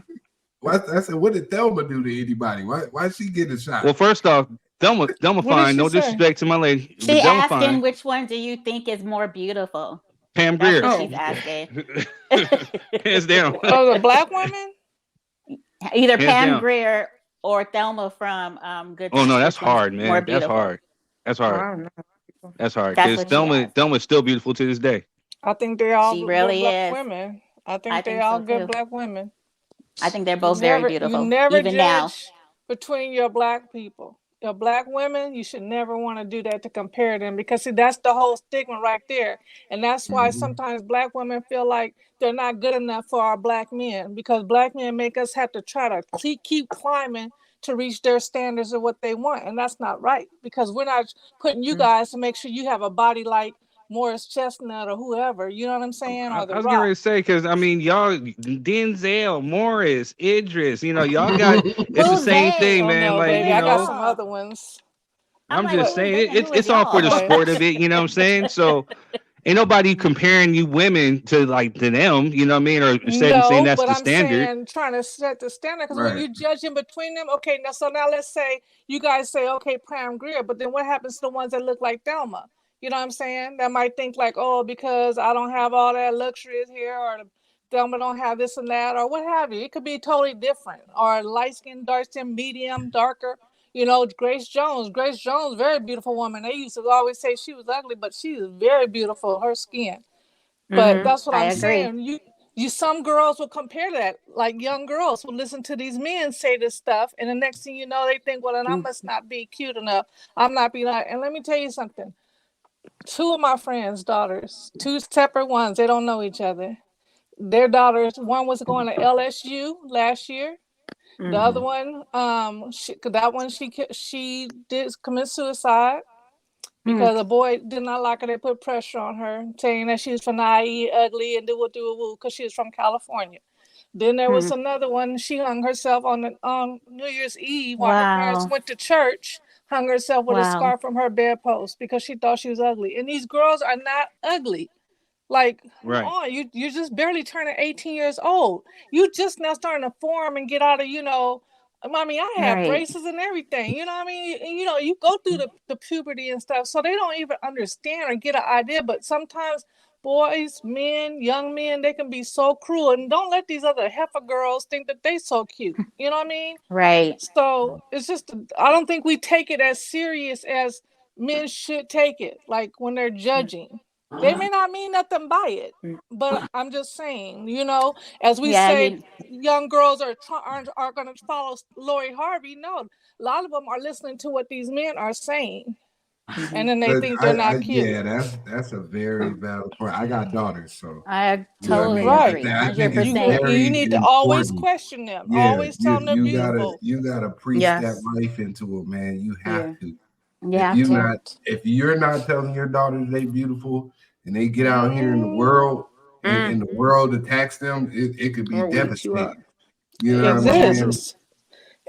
D: I said, what did Thelma do to anybody? Why she get a shot?
A: Well, first off, Thelma fine. No disrespect to my lady.
C: She's asking which one do you think is more beautiful?
A: Pam Grier.
C: She's asking.
A: Hands down.
E: Oh, the Black women?
C: Either Pam Grier or Thelma from Good.
A: Oh no, that's hard, man. That's hard. That's hard. That's hard. Because Thelma's still beautiful to this day.
E: I think they're all
C: good Black
E: women. I think they're all good Black women.
C: I think they're both very beautiful.
E: You never
C: even
E: judge
C: now.
E: Between your Black people. Your Black women, you should never want to do that to compare them, because see, that's the whole stigma right there. And that's why sometimes Black women feel like they're not good enough for our Black men, because Black men make us have to try to keep climbing to reach their standards of what they want. And that's not right, because we're not putting you guys to make sure you have a body like Morris Chestnut or whoever. You know what I'm saying? Or
A: I
E: The
A: was getting ready
E: Rock.
A: to say, because I mean, y'all, Denzel, Morris, Idris, y'all got, it's the
C: Who's
A: same
C: they?
A: thing,
E: Oh
A: man.
E: no,
A: Like,
C: Who
E: baby,
C: is
E: I got some
C: y'all?
E: other ones.
C: I'm
A: I'm
C: like,
A: just
C: who is
A: saying,
C: they and who is
A: it's all for the
C: y'all?
E: Okay.
A: sport of it. You know what I'm saying? So ain't nobody comparing you women to them. You know what I mean? Or saying
E: No,
A: that's
E: but
A: the
E: I'm
A: standard.
E: saying trying to set the standard because when
D: Right.
E: you judge in between them, okay, now let's say you guys say, okay, Pam Grier, but then what happens to the ones that look like Thelma? You know what I'm saying? That might think like, oh, because I don't have all that luxury here, or Thelma don't have this and that, or what have you. It could be totally different, or light skin, dark skin, medium, darker. Grace Jones. Grace Jones, very beautiful woman. They used to always say she was ugly, but she is very beautiful. Her skin. But that's what
C: I
E: I'm
C: agree.
E: saying. You some girls will compare that, like young girls who listen to these men say this stuff, and the next thing you know, they think, well, then I must not be cute enough. I'm not being like, and let me tell you something. Two of my friends' daughters, two separate ones, they don't know each other. Their daughters, one was going to LSU last year. The other one, she did commit suicide because a boy did not like her. They put pressure on her, saying that she was finite, ugly, and do because she was from California. Then there was another one. She hung herself on New Year's Eve while her parents
C: Wow.
E: went to church. Hung herself with a
C: Wow.
E: scarf from her bedpost because she thought she was ugly. And these girls are not ugly. Like, come
A: Right.
E: on, you're just barely turning 18 years old. You just now starting to form and get out of, I mean, I have
C: Right.
E: braces and everything. You know what I mean? You go through the puberty and stuff, so they don't even understand or get an idea. But sometimes boys, men, young men, they can be so cruel. And don't let these other heifer girls think that they so cute. You know what I mean?
C: Right.
E: So it's just, I don't think we take it as serious as men should take it. Like when they're judging, they may not mean nothing by it, but I'm just saying, as we
C: Yeah,
E: say, young girls are going to follow Lori Harvey. No, a lot of them are listening to what these men are saying, and then they
D: But
E: think they're not cute.
D: yeah, that's a very valid point. I got daughters, so
C: I
D: you know what I
C: totally
D: mean.
E: Right.
C: agree.
D: I think it's
E: You
D: very
E: need to always
D: important.
E: question them.
D: Yeah,
E: Always tell them they're beautiful.
D: you gotta preach that
F: Yes.
D: life into them, man. You
F: Yeah.
D: have to.
C: You have to.
D: If you're not telling your daughters they beautiful and they get out here in the
E: Mm,
D: world and the world attacks them, it could be
F: Or eat you up.
D: devastating. You know
E: it
D: what I'm
C: Yeah.
D: saying?
E: is.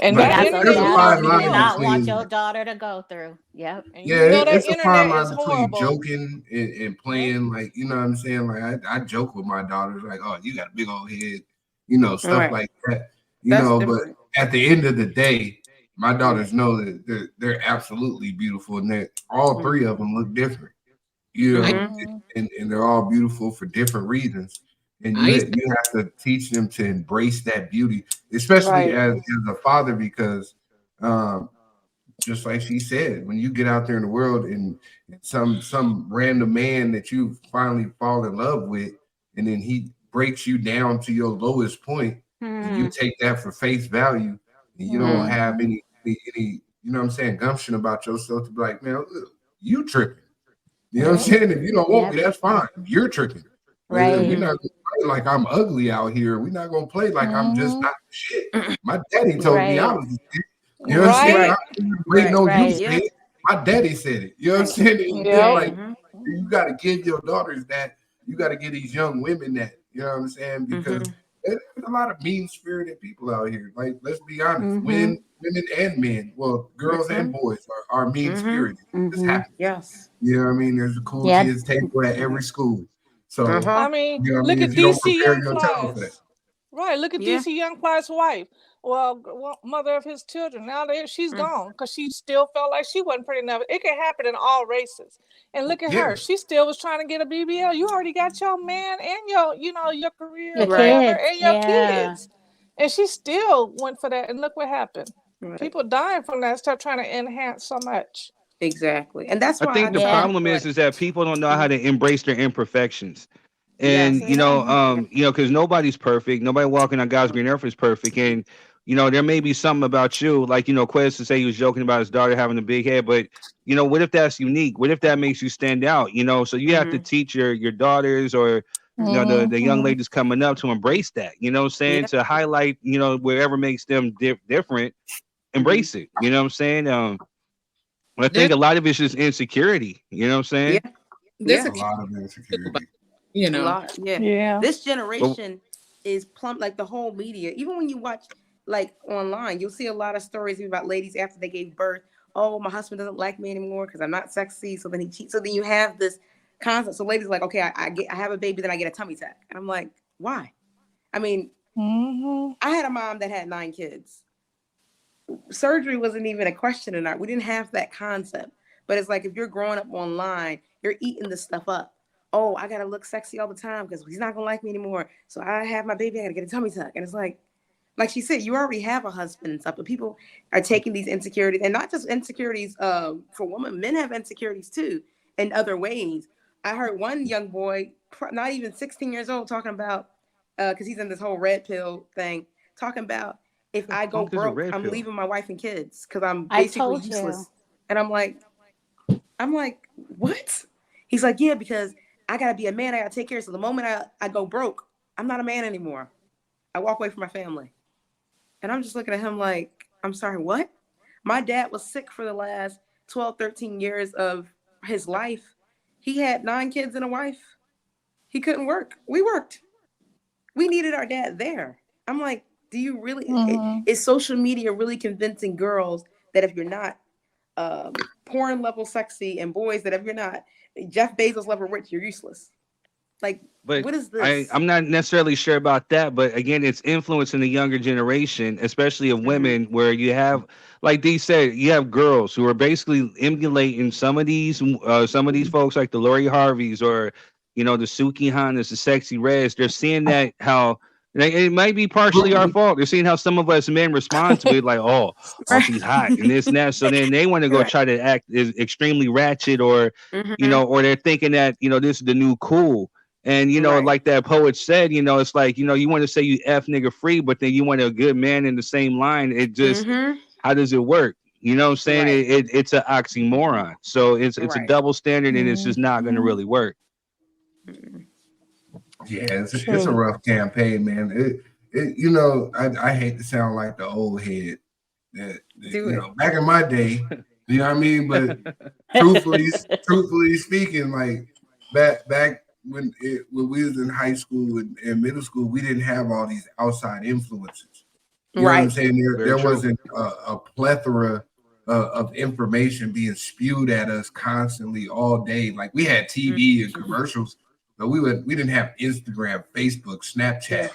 E: And
D: But
E: that
C: That's a
D: there's
E: internet
D: a
C: that's
E: world
C: what
D: fine
C: you do
E: is
D: line
C: not
E: real.
C: want your
D: between
C: daughter to go through. Yep.
E: And
D: yeah,
E: that
D: it's a fine
E: internet
D: line
E: is
D: between
E: horrible.
D: joking and playing, like, you know what I'm saying? Like I joke with my daughters, like, oh, you got a big old head, stuff
F: Right.
D: like that,
F: That's
D: but
F: different.
D: at the end of the day, my
F: Yeah.
D: daughters know that they're absolutely beautiful and that all three of them look different,
H: I
E: Mm,
D: and they're all beautiful for different reasons. And
H: I used
D: you have to teach them to embrace that beauty, especially
E: right.
D: as a father, because um, just like she said, when you get out there in the world and some random man that you finally fall in love with, and then he breaks you down to your lowest point, and you take that for face value, and you don't have
E: Mm-hmm.
D: any what I'm saying, gumption about yourself to be like, man, look, you tripping. You know what I'm
E: Yep.
D: saying? If you don't want
C: Yep.
D: me, that's fine. You're tripping. We're
C: Right.
D: not gonna play like I'm ugly out here. We're not gonna play like I'm just
E: Mm-hmm.
D: not shit. My daddy told me I
C: Right.
D: was the shit. You know what I'm saying?
E: Right.
D: I
F: Right.
D: ain't waiting
F: Right.
D: on you to
C: Right.
D: say
F: Yeah.
D: it. My daddy said it. You know what I'm
F: Right.
D: saying? It's
E: Yep.
C: Right.
D: like you got to give your daughters that. You got to give these young women that. You know what I'm saying? Because there's a lot of mean-spirited people out here. Like, let's be honest. Women and men, well, girls and boys are mean-spirited. This happens.
F: Yes.
D: You know what I mean? There's a cool
C: Yeah.
D: kids table at every school. So,
F: Uh-huh.
E: I mean,
D: you know what I
E: look
D: mean?
E: at
D: If you don't
E: DC
D: prepare
E: Young
D: your child for that.
E: Fly's. Right. Look at
F: Yeah.
E: DC Young Fly's wife. Well, mother of his children. Now she's gone because she still felt like she wasn't pretty enough. It can happen in all races. And look at
D: Yeah.
E: her. She still was trying to get a BBL. You already got your man and your career,
C: Your
F: Right.
E: whatever,
C: kids.
E: and your
C: Yeah.
E: kids. And she still went for that. And look what happened.
F: Right.
E: People dying from that stuff, trying to enhance so much.
F: Exactly. And that's
A: I
F: why I
A: think the
F: tell
C: Yeah.
A: problem
F: people,
A: is
F: like,
A: that people don't know how to embrace their imperfections. And
F: yes.
A: because nobody's perfect, nobody walking on God's green earth is perfect. And there may be something about you, like Quez to say he was joking about his daughter having a big head, but what if that's unique? What if that makes you stand out? So you have to teach your daughters or the young
E: Mm-hmm.
A: ladies coming up to embrace that. You know what I'm saying?
F: Yeah.
A: To highlight wherever makes them different, embrace it. You know what I'm saying? I think
H: there's
A: a lot of it's just insecurity. You know what I'm
F: Yeah.
A: saying?
H: This
D: A
H: is
D: lot of insecurity.
H: you know.
E: Yeah.
F: This generation is plumb, like the whole media. Even when you watch like online, you'll see a lot of stories about ladies after they gave birth. Oh, my husband doesn't like me anymore because I'm not sexy. So then he cheats. So then you have this concept. So ladies are like, okay, I have a baby, then I get a tummy tuck. And I'm like, why? I mean, I had a mom that had 9 kids. Surgery wasn't even a question in our. We didn't have that concept. But it's like if you're growing up online, you're eating this stuff up. Oh, I gotta look sexy all the time because he's not gonna like me anymore. So I have my baby, I gotta get a tummy tuck. And it's like she said, you already have a husband and stuff, but people are taking these insecurities, and not just insecurities for women, men have insecurities too in other ways. I heard one young boy, not even 16 years old, talking about, because he's in this whole red pill thing, talking about if I go broke, I'm leaving my wife and kids because I'm basically useless. And I'm like, what? He's like, yeah, because I gotta be a man, I gotta take care. So the moment I go broke, I'm not a man anymore. I walk away from my family. And I'm just looking at him like, I'm sorry, what? My dad was sick for the last 12, 13 years of his life. He had 9 kids and a wife. He couldn't work. We worked. We needed our dad there. I'm like, do you really, is social media really convincing girls that if you're not porn level sexy, and boys that if you're not Jeff Bezos level rich, you're useless? Like,
A: But
F: what is this?
A: I'm not necessarily sure about that, but again, it's influencing the younger generation, especially of women, where you have, like Dee said, you have girls who are basically emulating some of these folks like the Lori Harveys or, the Suki Hannas, the Sexy Reds. They're seeing that how it might be partially our fault. They're seeing how some of us men respond to it, like, oh, she's hot and this and that. So then they want to go try to act extremely ratchet, or or they're thinking that this is the new cool. And like that poet said, it's like you want to say you F nigga free, but then you want a good man in the same line. It just how does it work? You know what I'm saying? It's an oxymoron. So it's a double standard, and it's just not going to really work.
D: Yeah, it's a rough campaign, man. I hate to sound like the old head. Back in my day, you know what I mean? But truthfully speaking, like back when we was in high school and middle school, we didn't have all these outside influences. You know what I'm saying? There wasn't a plethora of information being spewed at us constantly all day. Like we had TV and commercials, but we didn't have Instagram, Facebook, Snapchat,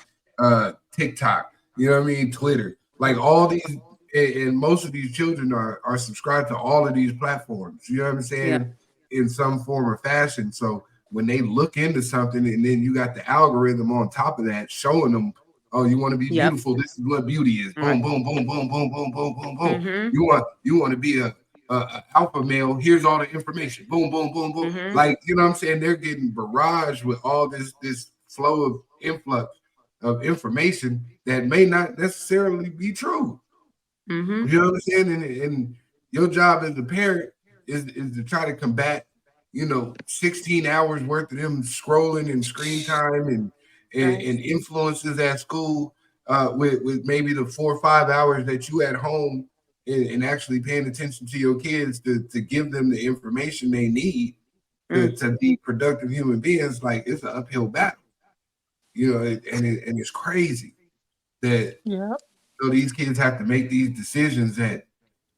D: TikTok. You know what I mean? Twitter. Like all these, and most of these children are subscribed to all of these platforms. You know what I'm saying? In some form or fashion. So when they look into something, and then you got the algorithm on top of that showing them, oh, you want to be beautiful, this is what beauty is. Boom, boom, boom, boom, boom, boom, boom, boom, boom. You want to be a alpha male, here's all the information. Boom, boom, boom, boom. Like, you know what I'm saying? They're getting barraged with all this flow of influx of information that may not necessarily be true. You know what I'm saying? And your job as a parent is to try to combat 16 hours worth of them scrolling and screen time and influences at school with maybe the 4 or 5 hours that you at home and actually paying attention to your kids to give them the information they need to be productive human beings. Like, it's an uphill battle, and it's crazy that these kids have to make these decisions at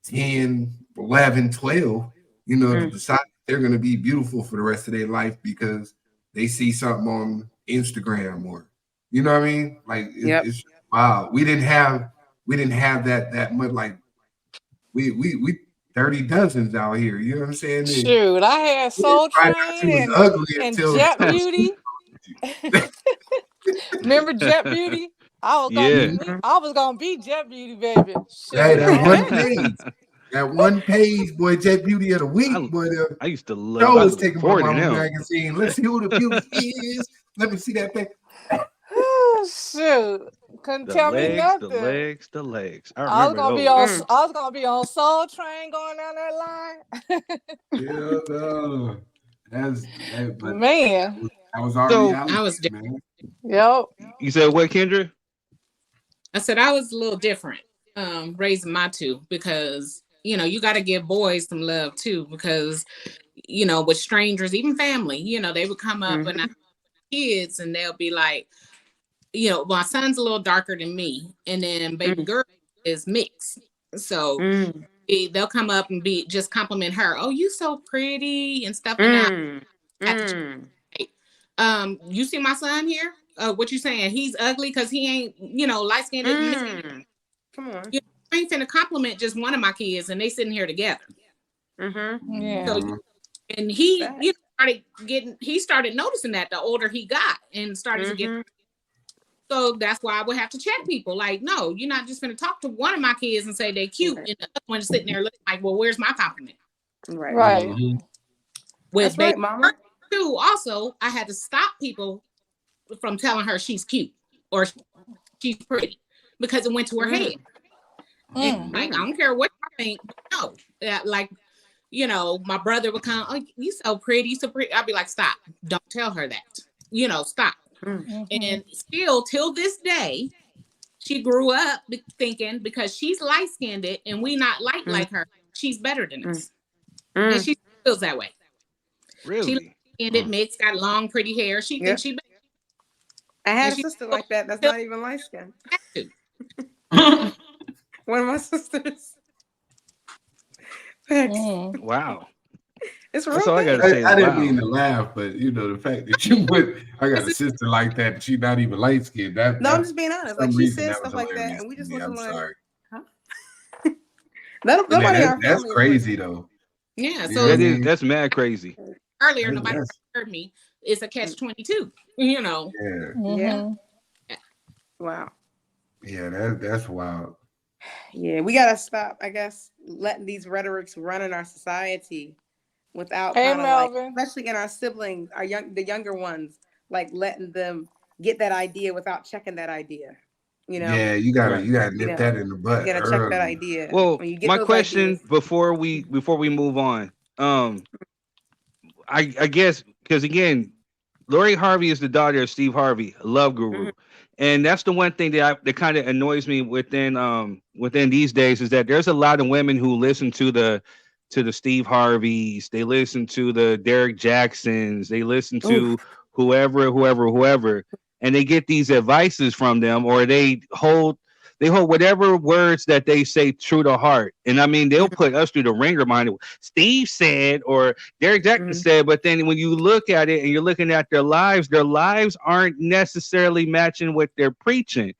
D: 10, 11, 12, to decide they're going to be beautiful for the rest of their life because they see something on Instagram, or you know what I mean? Like it's wow. We didn't have that much. Like we 30 dozens out here. You know what I'm saying?
E: Shoot, I had Soul Train and Jet Beauty. Remember Jet Beauty? I was gonna be Jet Beauty, baby.
D: Hey, that one page, boy, Jet Beauty of the week, boy.
A: I used to love. I was
D: taking my mama magazine. Let's see who the beauty is. Let me see that thing.
E: Oh shoot! Couldn't tell me nothing.
A: The legs.
E: I was gonna be on Soul Train going down that line. Man.
D: I was already
H: I was different.
E: Yep.
A: You said what, Kendra?
H: I said I was a little different, raising my two, because you got to give boys some love too, because with strangers, even family, they would come up and I kids and they'll be like, my son's a little darker than me, and then baby girl is mixed. So they'll come up and just compliment her. Oh, you so pretty and stuff. And you see my son here? What you saying? He's ugly because he ain't, light skinned.
F: Come on.
H: I ain't finna compliment just one of my kids, and they sitting here together.
E: Yeah.
H: So, and he started noticing that the older he got, and started to get. So that's why I would have to check people. Like, no, you're not just going to talk to one of my kids and say they cute, and the other one is sitting there looking like, well, where's my compliment?
E: Right.
H: With
F: That's right, Mama.
H: Too, also, I had to stop people from telling her she's cute or she's pretty because it went to her head. And, like, I don't care what I think. No, like, my brother would come. Oh, you so pretty, so pretty. I'd be like, stop! Don't tell her that. Stop. And still till this day, she grew up thinking because she's light skinned and we not like her, she's better than us. And she feels that way.
A: Really?
H: She light-skinned, mixed, got long, pretty hair. She thinks she better.
F: I had a sister like that. That's not even light skinned. One of my sisters.
A: Wow.
F: It's real.
A: That's all I gotta say.
D: I didn't mean to laugh, but the fact that you would, I got a sister like that, and she's not even light skinned.
F: I'm just being honest. Like she said stuff like that, and we just looking like,
D: sorry.
F: huh? That's
D: crazy though.
H: Yeah, so
A: that's mad crazy.
H: Earlier, nobody heard me. It's a catch-22.
F: Yeah. Wow.
D: Yeah, that's wild.
F: Yeah, we gotta stop, I guess, letting these rhetorics run in our society without especially in our siblings, the younger ones, like letting them get that idea without checking that idea.
D: Yeah, you gotta nip that in the butt.
F: You gotta check that idea.
A: Well, my question before we move on, I guess because again, Lori Harvey is the daughter of Steve Harvey, a love guru. And that's the one thing that kind of annoys me within these days is that there's a lot of women who listen to the Steve Harveys, they listen to the Derek Jacksons, they listen to whoever, and they get these advices from them, or they hold whatever words that they say true to heart. And I mean, they'll put us through the ringer, mind. Steve said, or Derek Jackson said, but then when you look at it and you're looking at their lives aren't necessarily matching what they're preaching.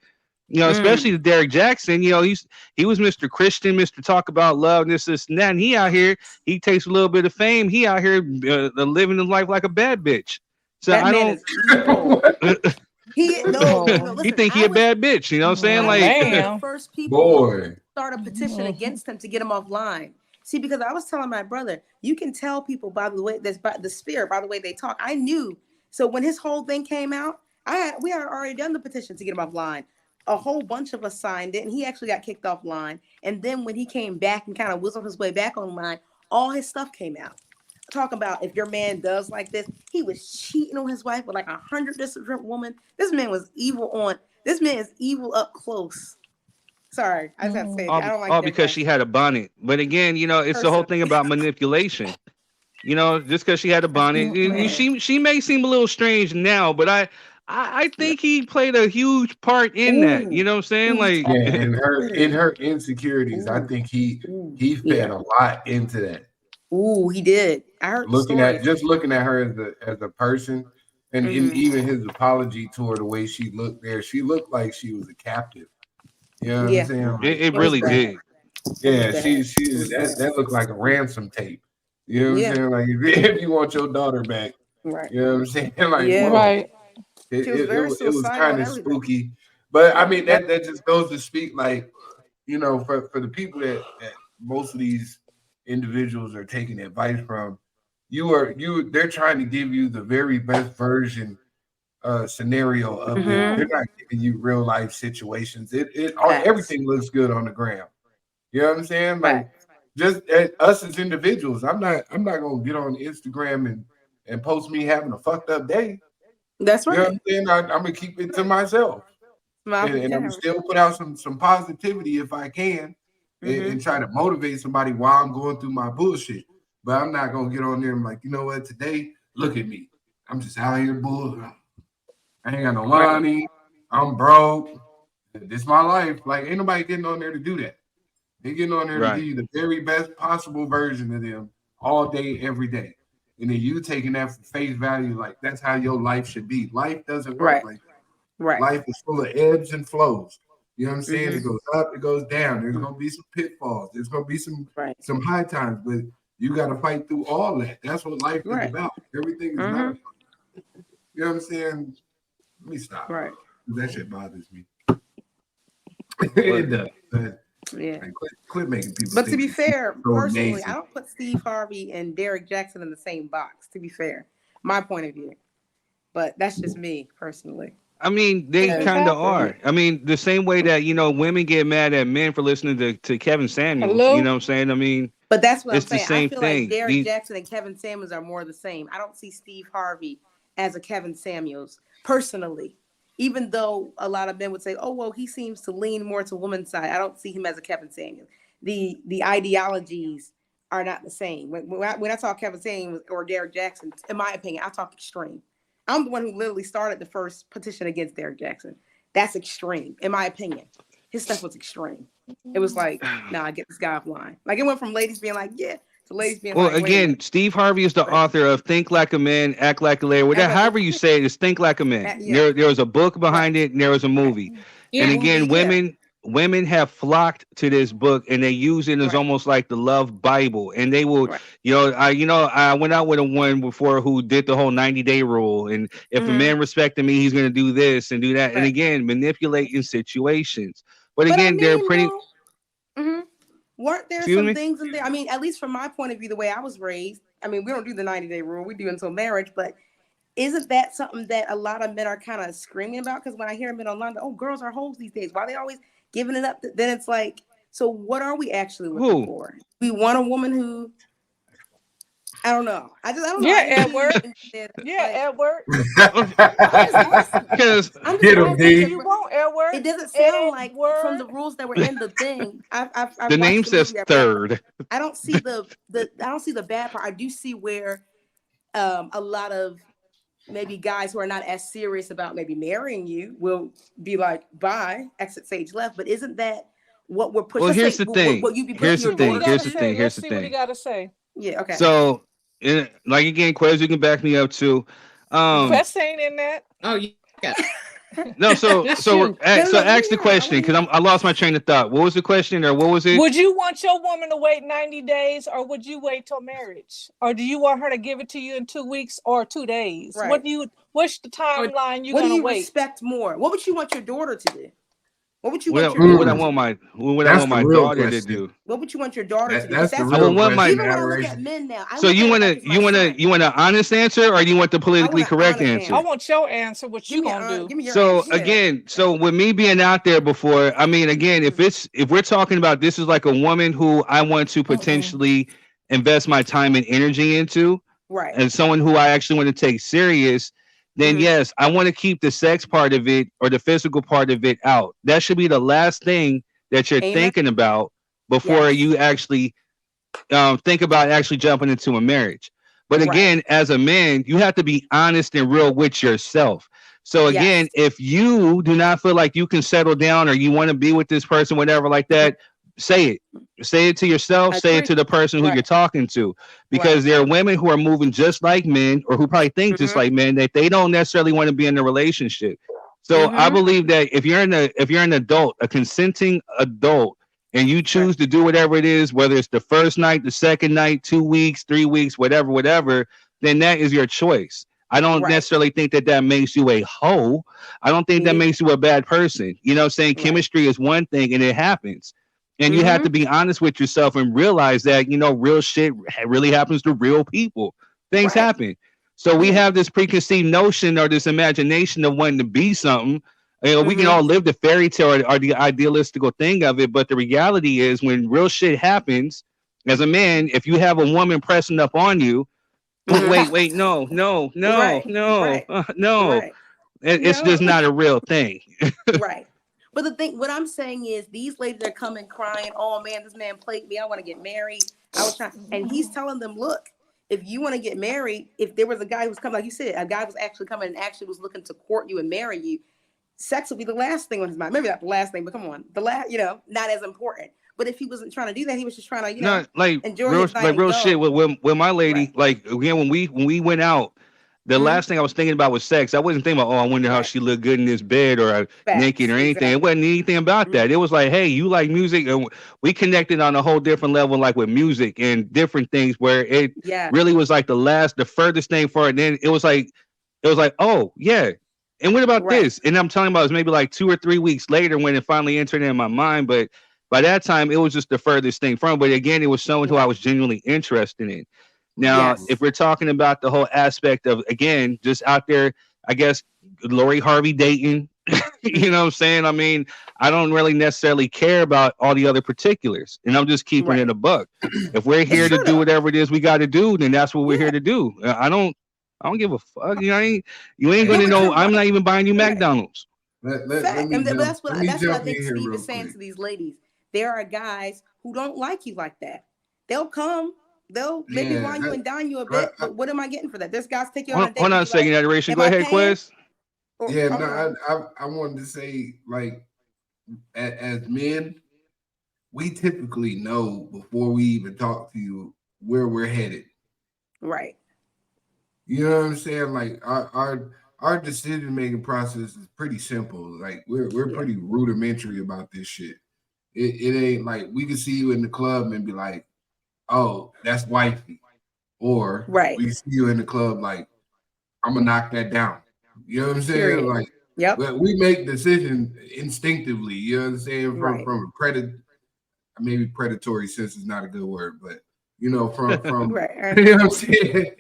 A: Especially the Derek Jackson, he was Mr. Christian, Mr. Talk About Love, and this, and that. And he out here, he takes a little bit of fame. He out here living his life like a bad bitch. So
F: that
A: I don't.
F: Listen,
A: he think he a bad bitch, you know what I'm saying? Like
F: the first people start a petition against him to get him offline. See, because I was telling my brother, you can tell people by the way by the spirit, by the way they talk. I knew. So when his whole thing came out, we had already done the petition to get him offline. A whole bunch of us signed it, and he actually got kicked offline. And then when he came back and kind of whistled his way back online, all his stuff came out. Talk about if your man does like this, he was cheating on his wife with like 100 different women. This man was evil this man is evil up close. Sorry, I just have to say I don't like
A: all because she had a bonnet. But again, it's the whole thing about manipulation. Just because she had a bonnet, she may seem a little strange now, but I think he played a huge part in that. You know what I'm saying? Like
D: in her insecurities, I think he fed a lot into that.
F: Ooh, he did. I heard
D: looking at her as a person, and even his apology to her, the way she looked there, she looked like she was a captive. You know what I'm saying? Like,
A: it really did.
D: Yeah, that looked like a ransom tape. You know what I'm saying? Like if you want your daughter back,
F: right?
D: You know what I'm saying? Like
E: right.
D: It was kind of spooky, but I mean that just goes to speak, like for the people that most of these individuals are taking advice from, they're trying to give you the very best version scenario of it. They're not giving you real life situations. Everything looks good on the gram. You know what I'm saying? Like just us as individuals, I'm not gonna get on Instagram and post me having a fucked up day.
F: That's right.
D: You know what I'm saying? I'm gonna keep it to myself, and I'm gonna still put out some positivity if I can, and try to motivate somebody while I'm going through my bullshit. but I'm not gonna get on there and like, you know what? Today, look at me. I'm just out here bull. I ain't got no money. I'm broke. This is my life. Like, ain't nobody getting on there to do that. They getting on there to give you the very best possible version of them all day, every day. And then you taking that for face value, like that's how your life should be. Life doesn't work like that.
F: Right.
D: Life is full of ebbs and flows. You know what I'm saying? It goes up, it goes down. There's gonna be some pitfalls. There's gonna be some high times, but you got to fight through all that. That's what life is about. Everything is not. You know what I'm saying? Let me stop.
F: Right.
D: That shit bothers me. It does.
F: Yeah.
D: Like, quit making people.
F: But to be fair,
D: so
F: personally,
D: amazing.
F: I don't put Steve Harvey and Derek Jackson in the same box. To be fair, my point of view. But that's just me personally.
A: I mean, they kind of are. I mean, the same way that, you know, women get mad at men for listening to Kevin Samuels. You know what I'm saying? I mean,
F: but that's what
A: it's
F: I'm saying.
A: the same
F: I feel
A: thing.
F: like Derek Jackson and Kevin Samuels are more the same. I don't see Steve Harvey as a Kevin Samuels personally, even though a lot of men would say, oh, well, he seems to lean more to woman's side. I don't see him as a Kevin Samuels. The ideologies are not the same. When I talk Kevin Samuels or Derek Jackson, in my opinion, I talk extreme. I'm the one who literally started the first petition against Derek Jackson. That's extreme, in my opinion. His stuff was extreme. It was like, nah, get this guy offline. Like, it went from ladies being like, yeah, to ladies being like,
A: well, again, Steve Harvey is the author of Think Like a Man, Act Like a Lady. Whatever, however you say it, is Think Like a Man. There was a book behind it, and there was a movie. And again, women have flocked to this book, and they use it as almost like the love Bible. And they will, I went out with a one before who did the whole 90-day rule. And if a man respected me, he's going to do this and do that. And again, manipulating situations. But again, I mean, they're pretty.
F: Weren't there some things in there? I mean, at least from my point of view, the way I was raised, I mean, we don't do the 90-day rule. We do until marriage. But isn't that something that a lot of men are kind of screaming about? Because when I hear men online, oh, girls are hoes these days. Why are they always giving it up? Then it's like, so what are we actually looking for? We want a woman who, I don't know. I don't know.
E: Edward. Edward.
A: Because
D: get him, D.
E: You won't, Edward.
F: It doesn't sound like from the rules that were in the thing. I've
A: the name says third.
F: I don't see the bad part. I do see where a lot of maybe guys who are not as serious about maybe marrying you will be like, bye, exit stage left. But isn't that what we're pushing?
A: Well, here's the thing. Here's the thing.
E: Let's see what he got to say.
F: Yeah. Okay.
A: So, like again, Quez, you can back me up too.
E: Quez ain't in that.
H: Oh, yeah.
A: No, so ask the question, because I lost my train of thought. What was the question, or what was it?
E: Would you want your woman to wait 90 days, or would you wait till marriage, or do you want her to give it to you in 2 weeks or 2 days?
F: Right.
E: What's the timeline you're
F: what
E: gonna
F: do you
E: wait?
F: Respect more? What would you want your daughter to do? What would you
A: what I want my daughter to do?
F: What would you want your daughter to do?
D: That's the
A: I would want my.
F: Even when I look at men now.
A: So you want an honest answer, or you want the politically correct answer?
E: I want your answer. What you gonna do?
A: So again, so with me being out there before, I mean, again, if we're talking about this is like a woman who I want to potentially invest my time and energy into,
F: right?
A: And someone who I actually want to take serious, then yes, I want to keep the sex part of it or the physical part of it out. That should be the last thing that you're thinking about before you actually think about actually jumping into a marriage. But again, as a man, you have to be honest and real with yourself. So again, if you do not feel like you can settle down or you want to be with this person, whatever like that, say it. Say it to yourself. Say it to the person who you're talking to, because there are women who are moving just like men, or who probably think just like men, that they don't necessarily want to be in a relationship. So I believe that if you're an adult, a consenting adult, and you choose to do whatever it is, whether it's the first night, the second night, 2 weeks, 3 weeks, whatever, then that is your choice. I don't necessarily think that makes you a hoe. I don't think that makes you a bad person. You know what I'm saying? Chemistry is one thing, and it happens. And you have to be honest with yourself and realize that, you know, real shit really happens to real people. Things happen. So we have this preconceived notion or this imagination of wanting to be something. You know, we can all live the fairy tale or the idealistical thing of it. But the reality is, when real shit happens, as a man, if you have a woman pressing up on you, wait, no. It's just not a real thing.
F: Right. But the thing, what I'm saying is, these ladies are coming crying, "Oh man, this man played me. I want to get married. I was trying," and he's telling them, "Look, if you want to get married, if there was a guy who was coming, like you said, a guy was actually coming and actually was looking to court you and marry you, sex would be the last thing on his mind. Maybe not the last thing, but come on, the last, not as important. But if he wasn't trying to do that, he was just trying to,
A: Not like
F: enjoy
A: real,
F: his night
A: like
F: and
A: real
F: go.
A: shit with my lady.
F: Right.
A: Like again, when we went out, the last thing I was thinking about was sex. I wasn't thinking about, I wonder how she looked good in this bed or naked or anything.
F: Exactly.
A: It wasn't anything about that. It was like, hey, you like music, and we connected on a whole different level, like with music and different things, where it really was like the furthest thing for it. And then it was like, oh yeah. And what about this? And I'm talking about, it was maybe like 2 or 3 weeks later when it finally entered in my mind. But by that time, it was just the furthest thing from. But again, it was someone who I was genuinely interested in. Now, if we're talking about the whole aspect of, again, just out there, I guess, Lori Harvey dating, you know what I'm saying? I mean, I don't really necessarily care about all the other particulars, and I'm just keeping it a buck. If we're here to do whatever it is we got to do, then that's what we're here to do. I don't give a fuck. You ain't gonna know. I'm not even buying you McDonald's.
F: That's what I think Steve is saying to these ladies. There are guys who don't like you like that. They'll come. They'll maybe wine you and dine you a bit, but what am I getting for that? There's guys take you on a date.
A: Hold on a second, adoration. Go ahead, Quez.
D: Yeah, no, I wanted to say, like, as men, we typically know before we even talk to you where we're headed.
F: Right.
D: You know what I'm saying? Like our decision making process is pretty simple. Like we're pretty rudimentary about this shit. It ain't like we can see you in the club and be like, oh, that's wifey. Or we see you in the club like, I'm gonna knock that down. You know what I'm saying?
F: Period.
D: Like, we make decisions instinctively. You know what I'm saying? From a maybe predatory sense is not a good word, but from you know what I'm saying?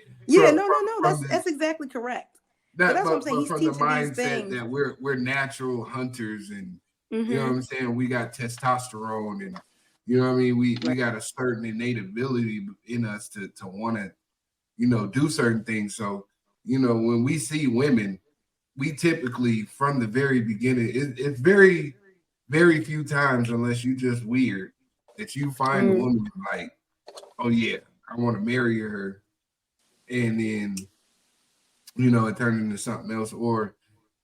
F: That's exactly correct. That's what I'm saying. He's
D: from
F: teaching
D: the mindset
F: these things
D: that we're natural hunters, and you know what I'm saying. We got testosterone, and you know what I mean. We got a certain innate ability in us to want to, do certain things. So when we see women, we typically from the very beginning, it's very, very few times, unless you just weird, that you find a woman like, oh yeah, I want to marry her, and then it turned into something else, or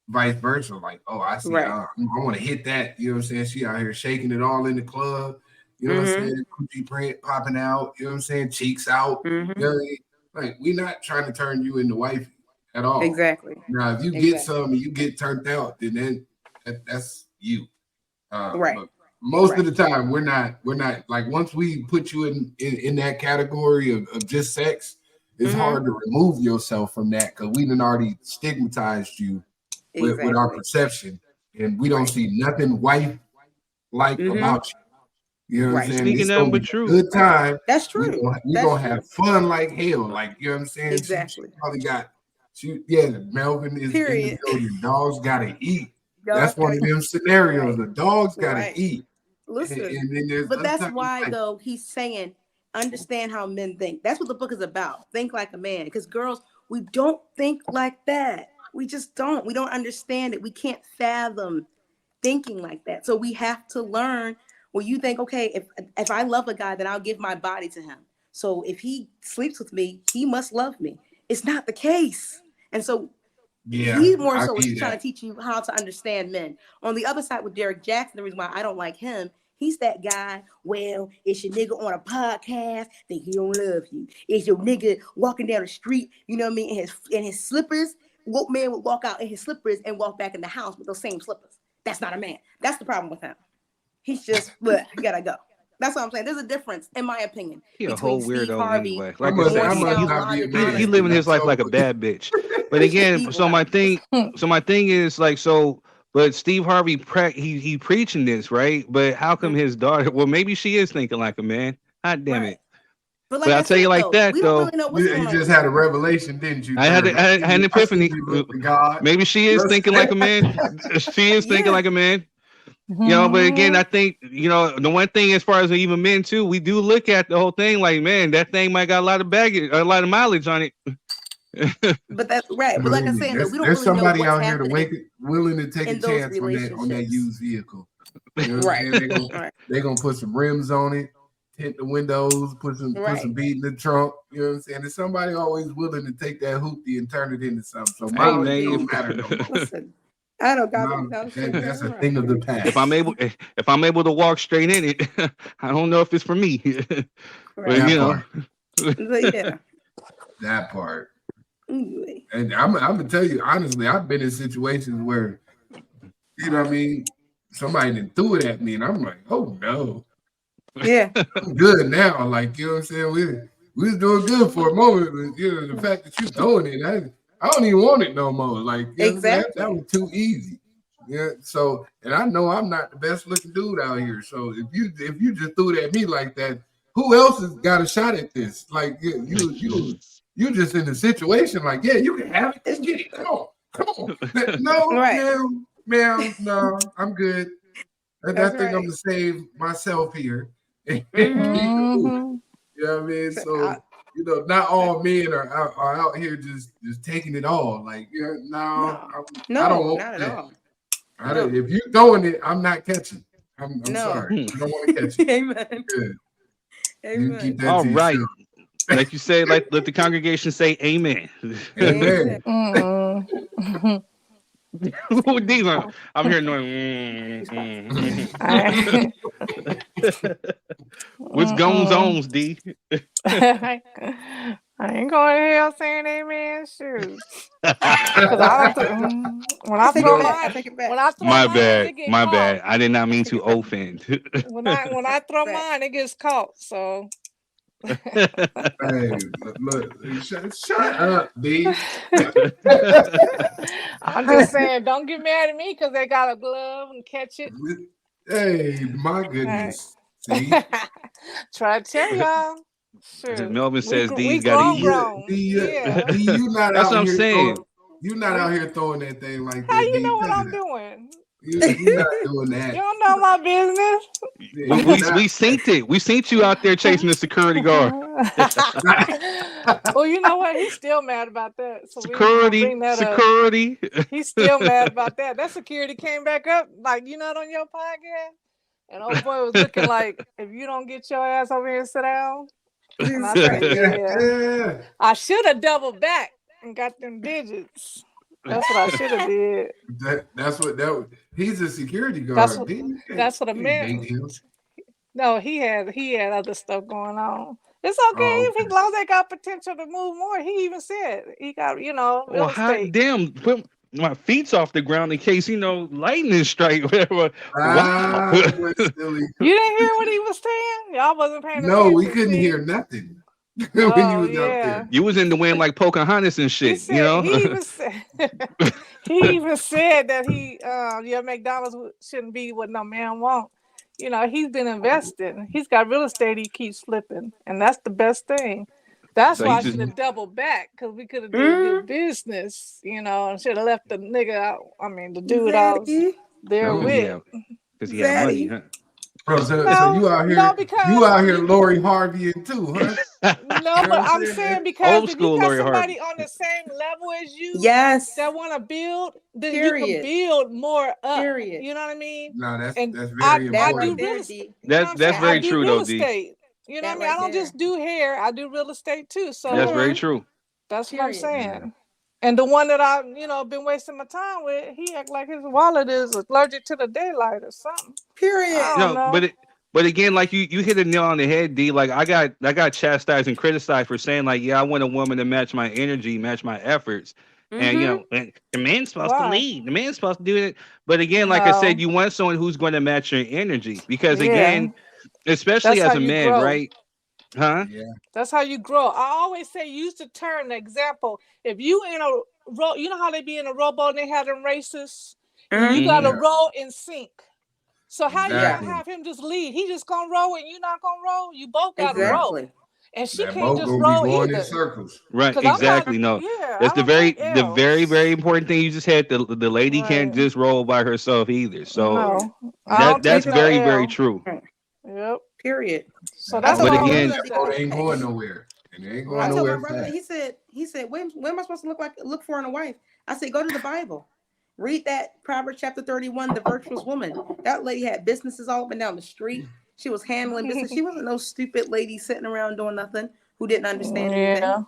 D: vice versa. Like, oh, I see, I want to hit that. You know what I'm saying? She out here shaking it all in the club. You know what I'm saying? Coochie print popping out. You know what I'm saying? Cheeks out. You know what I mean? Like, we're not trying to turn you into wifey at all.
F: Exactly.
D: Now, if you get some and you get turned out, then that's you. But most of the time, we're not like, once we put you in that category of just sex, it's hard to remove yourself from that, because we done already stigmatized you with our perception, and we don't see nothing wife-like about you. You know what I'm saying?
A: Speaking nothing but true.
D: Good time.
F: That's true.
D: We're gonna have fun like hell. Like, you know what I'm saying?
F: Exactly.
D: She probably Melvin is
F: Period.
D: in the building. Dogs gotta eat. That's one of them scenarios. The dogs gotta eat.
F: Listen,
D: and
F: but that's why though he's saying, understand how men think. That's what the book is about. Think like a man. Because girls, we don't think like that. We just don't. We don't understand it. We can't fathom thinking like that. So we have to learn. Well, you think, okay, if I love a guy, then I'll give my body to him. So if he sleeps with me, he must love me. It's not the case. And so he's more so trying to teach you how to understand men. On the other side with Derek Jackson, the reason why I don't like him, he's that guy, well, it's your nigga on a podcast, think he don't love you. It's your nigga walking down the street, you know what I mean, in his slippers. What man would walk out in his slippers and walk back in the house with those same slippers? That's not a man. That's the problem with him. He's just, you gotta go. That's what I'm saying. There's a difference, in my opinion.
A: He a whole weirdo
F: Harvey,
A: anyway. Like I said, he living his life like a bad bitch. But again, so my thing is like, but Steve Harvey, he preaching this, right? But how come his daughter? Well, maybe she is thinking like a man. God damn it.
F: But
A: I'll tell you like that though.
D: You just had a revelation, didn't you?
A: I had an epiphany. Maybe she is thinking like a man. She is thinking like a man. But again, I think, the one thing as far as even men too, we do look at the whole thing like, man, that thing might got a lot of baggage, a lot of mileage on it.
F: But that's right. But like I said,
D: there's,
F: we don't
D: there's
F: really know
D: somebody
F: what's
D: out here to
F: happening
D: willing to take a
F: in those
D: chance on that
F: relationships.
D: used vehicle. You know what
F: Right.
D: I'm saying? They're gonna put some rims on it, tint the windows, put some beat in the trunk. You know what I'm saying? There's somebody always willing to take that hoopty and turn it into something. So mileage don't matter no more.
F: Listen, I don't got
D: that's a thing of the past.
A: If I'm able to walk straight in it, I don't know if it's for me. But you know,
F: yeah,
D: that part. And I'm gonna tell you honestly, I've been in situations where, you know what I mean, somebody then threw it at me, and I'm like, oh no,
F: yeah,
D: I'm good now. Like, you know what I'm saying? We was doing good for a moment, but you know the fact that you throwing it, I don't even want it no more. Like, you know
F: exactly,
D: that was too easy. Yeah. So, and I know I'm not the best looking dude out here. So if you just threw it at me like that, who else has got a shot at this? Like, you just in a situation like, yeah, you can have it. Let's get it. Come on. No, ma'am, no, I'm good. I think I'm gonna save myself here. You know what I mean? So you know, not all men are out here just taking it all. Like, I don't want
F: not
D: that.
F: at all.
D: If you throwing it, I'm not catching. I'm sorry. I don't want to catch it.
F: Amen.
D: Good.
F: Amen.
D: You keep that
A: all
D: to
A: right.
D: yourself.
A: Like you said, like let the congregation say amen.
D: Amen.
A: These are, I'm here knowing. What's goes on, D?
E: I ain't going to hell saying amen. Shoot. Because I don't. When I throw mine,
A: My bad.
E: it get
A: My
E: caught.
A: bad. I did not mean to offend.
E: When I throw mine, it gets caught. So.
D: Hey, look, shut up, B.
E: I'm just saying, don't get mad at me because they got a glove and catch it.
D: Hey, my goodness. See?
E: Try to tell y'all. Sure.
A: Melvin says D's got
E: grown.
D: Yeah. You not
A: That's
D: out
A: what I'm
D: here
A: saying.
D: You're not out here throwing that thing like that.
E: How you know what I'm doing?
D: You're not doing that.
E: You don't know my business.
A: We synced it. We synced you out there chasing the security guard.
E: Well, you know what? He's still mad about that. So
A: security.
E: He's still mad about that. That security came back up, like, you not on your podcast? And old boy was looking like, if you don't get your ass over here and sit down. And I said, yeah. I should have doubled back and got them digits. That's what I should have did.
D: That's what that was. He's a security guard.
E: That's what I meant. No, he had other stuff going on. It's okay if as long as they got potential to move more. He even said he got, real estate.
A: Damn, put my feet's off the ground in case lightning strike. Whatever. Wow.
E: You didn't hear what he was saying? Y'all wasn't paying attention.
D: No, we couldn't hear nothing. When you was out there.
A: You was in the wind like Pocahontas and shit.
E: He even said that McDonald's shouldn't be what no man want. He's been investing. He's got real estate he keeps flipping, and that's the best thing. That's why I should have doubled back, because we could have done good business, and should have left the nigga out. I mean, the dude out there with.
A: Because he had money, huh?
D: Bro, so you out here, Lori Harvey too, huh?
E: No, but I'm saying because if you got somebody on the same level as you, that want to build, then you can build more up. You know what I mean?
D: No, that's very important.
E: I do real estate.
A: That's very true, though, D.
E: You know what I mean? I don't just do hair; I do real estate too. So
A: that's very true.
E: That's what I'm saying. And the one that I, been wasting my time with, he act like his wallet is allergic to the daylight or something.
F: Period.
A: But again, like you hit a nail on the head, D. Like I got chastised and criticized for saying like, I want a woman to match my energy, match my efforts. And and the man's supposed to lead. The man's supposed to do it. But again, like I said, you want someone who's going to match your energy. Because again, especially as a man, right? Huh?
D: Yeah.
E: That's how you grow. I always say use the term, the example. If you in a row, you know how they be in a rowboat and they have them races? You got to row in sync. So how you gonna have him just lead? He just gonna row and you not gonna row? You both gotta row. And she can't just row either.
D: In circles.
A: Right, exactly. That's the very very important thing you just had. The lady can't just roll by herself either. So that's very true.
E: Yep.
F: Period.
E: So that's
D: but again, ain't going nowhere. And they ain't
F: I
D: going
F: told my
D: nowhere
F: brother,
D: fast.
F: he said, where am I supposed to look for in a wife? I said, go to the Bible. Read that Proverbs chapter 31, the virtuous woman. That lady had businesses all up and down the street. She was handling business. She wasn't no stupid lady sitting around doing nothing who didn't understand anything.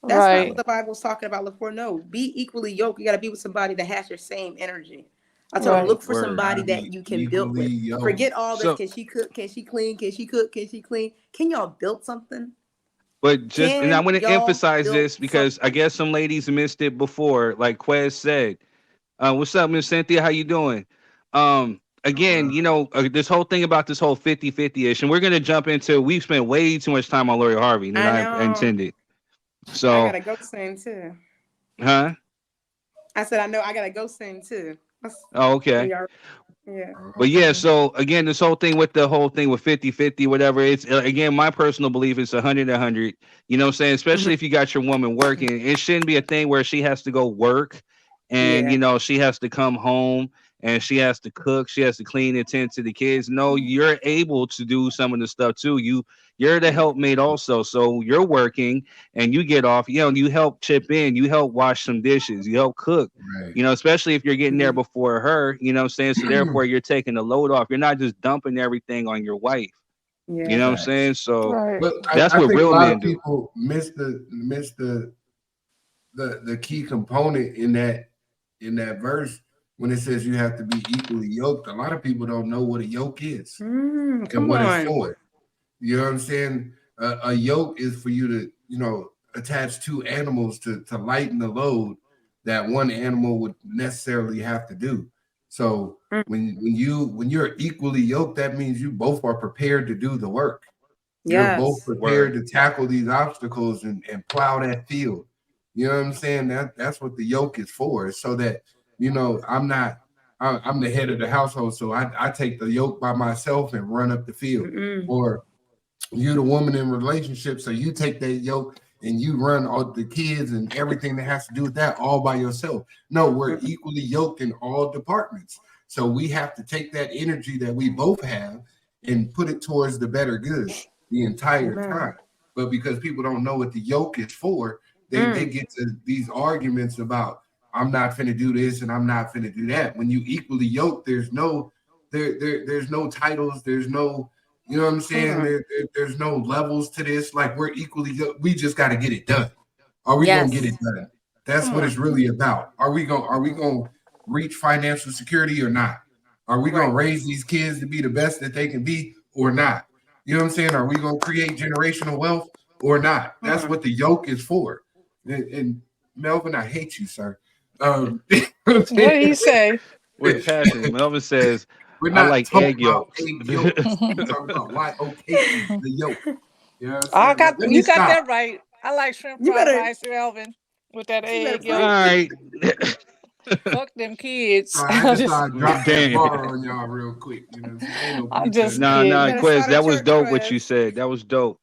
F: That's not what the Bible's talking about. Look for. No, be equally yoked. You got to be with somebody that has your same energy. I told him, look for somebody that you can build with.
D: Yoked.
F: Forget all this.
A: So-
F: Can she cook? Can she clean? Can she cook? Can she clean? Can y'all build something?
A: But and I want to
F: y'all
A: emphasize
F: build
A: this because I guess some ladies missed it before, like Quez said. What's up, Miss Cynthia? How you doing? Again, you know, this whole thing about this whole 50-50-ish, and we're gonna jump into. We've spent way too much time on Lori Harvey than I intended. So
F: I gotta go soon too.
A: Huh?
F: I said I know I gotta go soon too.
A: Oh, okay.
F: Yeah.
A: But yeah, so again, this whole thing with 50-50, whatever, it's again, my personal belief is 100-100. You know what I'm saying? Especially if you got your woman working, it shouldn't be a thing where she has to go work and, you know, she has to come home and she has to cook, she has to clean and tend to the kids. No, you're able to do some of the stuff too. You're the helpmate also. So you're working and you get off, you know, you help chip in, you help wash some dishes, you help cook, you know, especially if you're getting there before her, you know what I'm saying? So therefore you're taking the load off. You're not just dumping everything on your wife. You know what I'm saying? So that's what real men do.
D: People miss the key component in that verse when it says you have to be equally yoked. A lot of people don't know what a yoke is and what it's for. You know what I'm saying? A yoke is for you to, you know, attach two animals to lighten the load that one animal would necessarily have to do. So when you're equally yoked, that means you both are prepared to do the work. You're both prepared to tackle these obstacles and plow that field. You know what I'm saying? That's what the yoke is for. It's so that, you know, I'm the head of the household, so I take the yoke by myself and run up the field. Or you're the woman in relationship, so you take that yoke and you run all the kids and everything that has to do with that all by yourself. No, we're equally yoked in all departments. So we have to take that energy that we both have and put it towards the better good the entire time. But because people don't know what the yoke is for, they get to these arguments about, I'm not finna do this and I'm not finna do that. When you equally yoked, there's no titles, there's no, you know what I'm saying? There's no levels to this. Like, we're equally yoked. We just got to get it done. Are we gonna get it done? That's what it's really about. Are we gonna reach financial security or not? Are we gonna raise these kids to be the best that they can be or not? You know what I'm saying? Are we gonna create generational wealth or not? That's what the yoke is for. And Melvin, I hate you, sir.
E: What did he say?
A: With passion. Melvin says,
D: We're
A: I
D: not
A: like
D: talking
A: egg yolks.
D: Egg yolks. We're talking about the yolk. You know what
E: I
D: I'm saying?
E: you got that right. I like shrimp fried rice, Melvin, with that egg yolk.
A: All right.
E: Fuck them kids.
D: I just thought I'd drop that bar on y'all real quick. You know what I'm saying?
A: Nah, Quez, that was dope what you said. That was dope.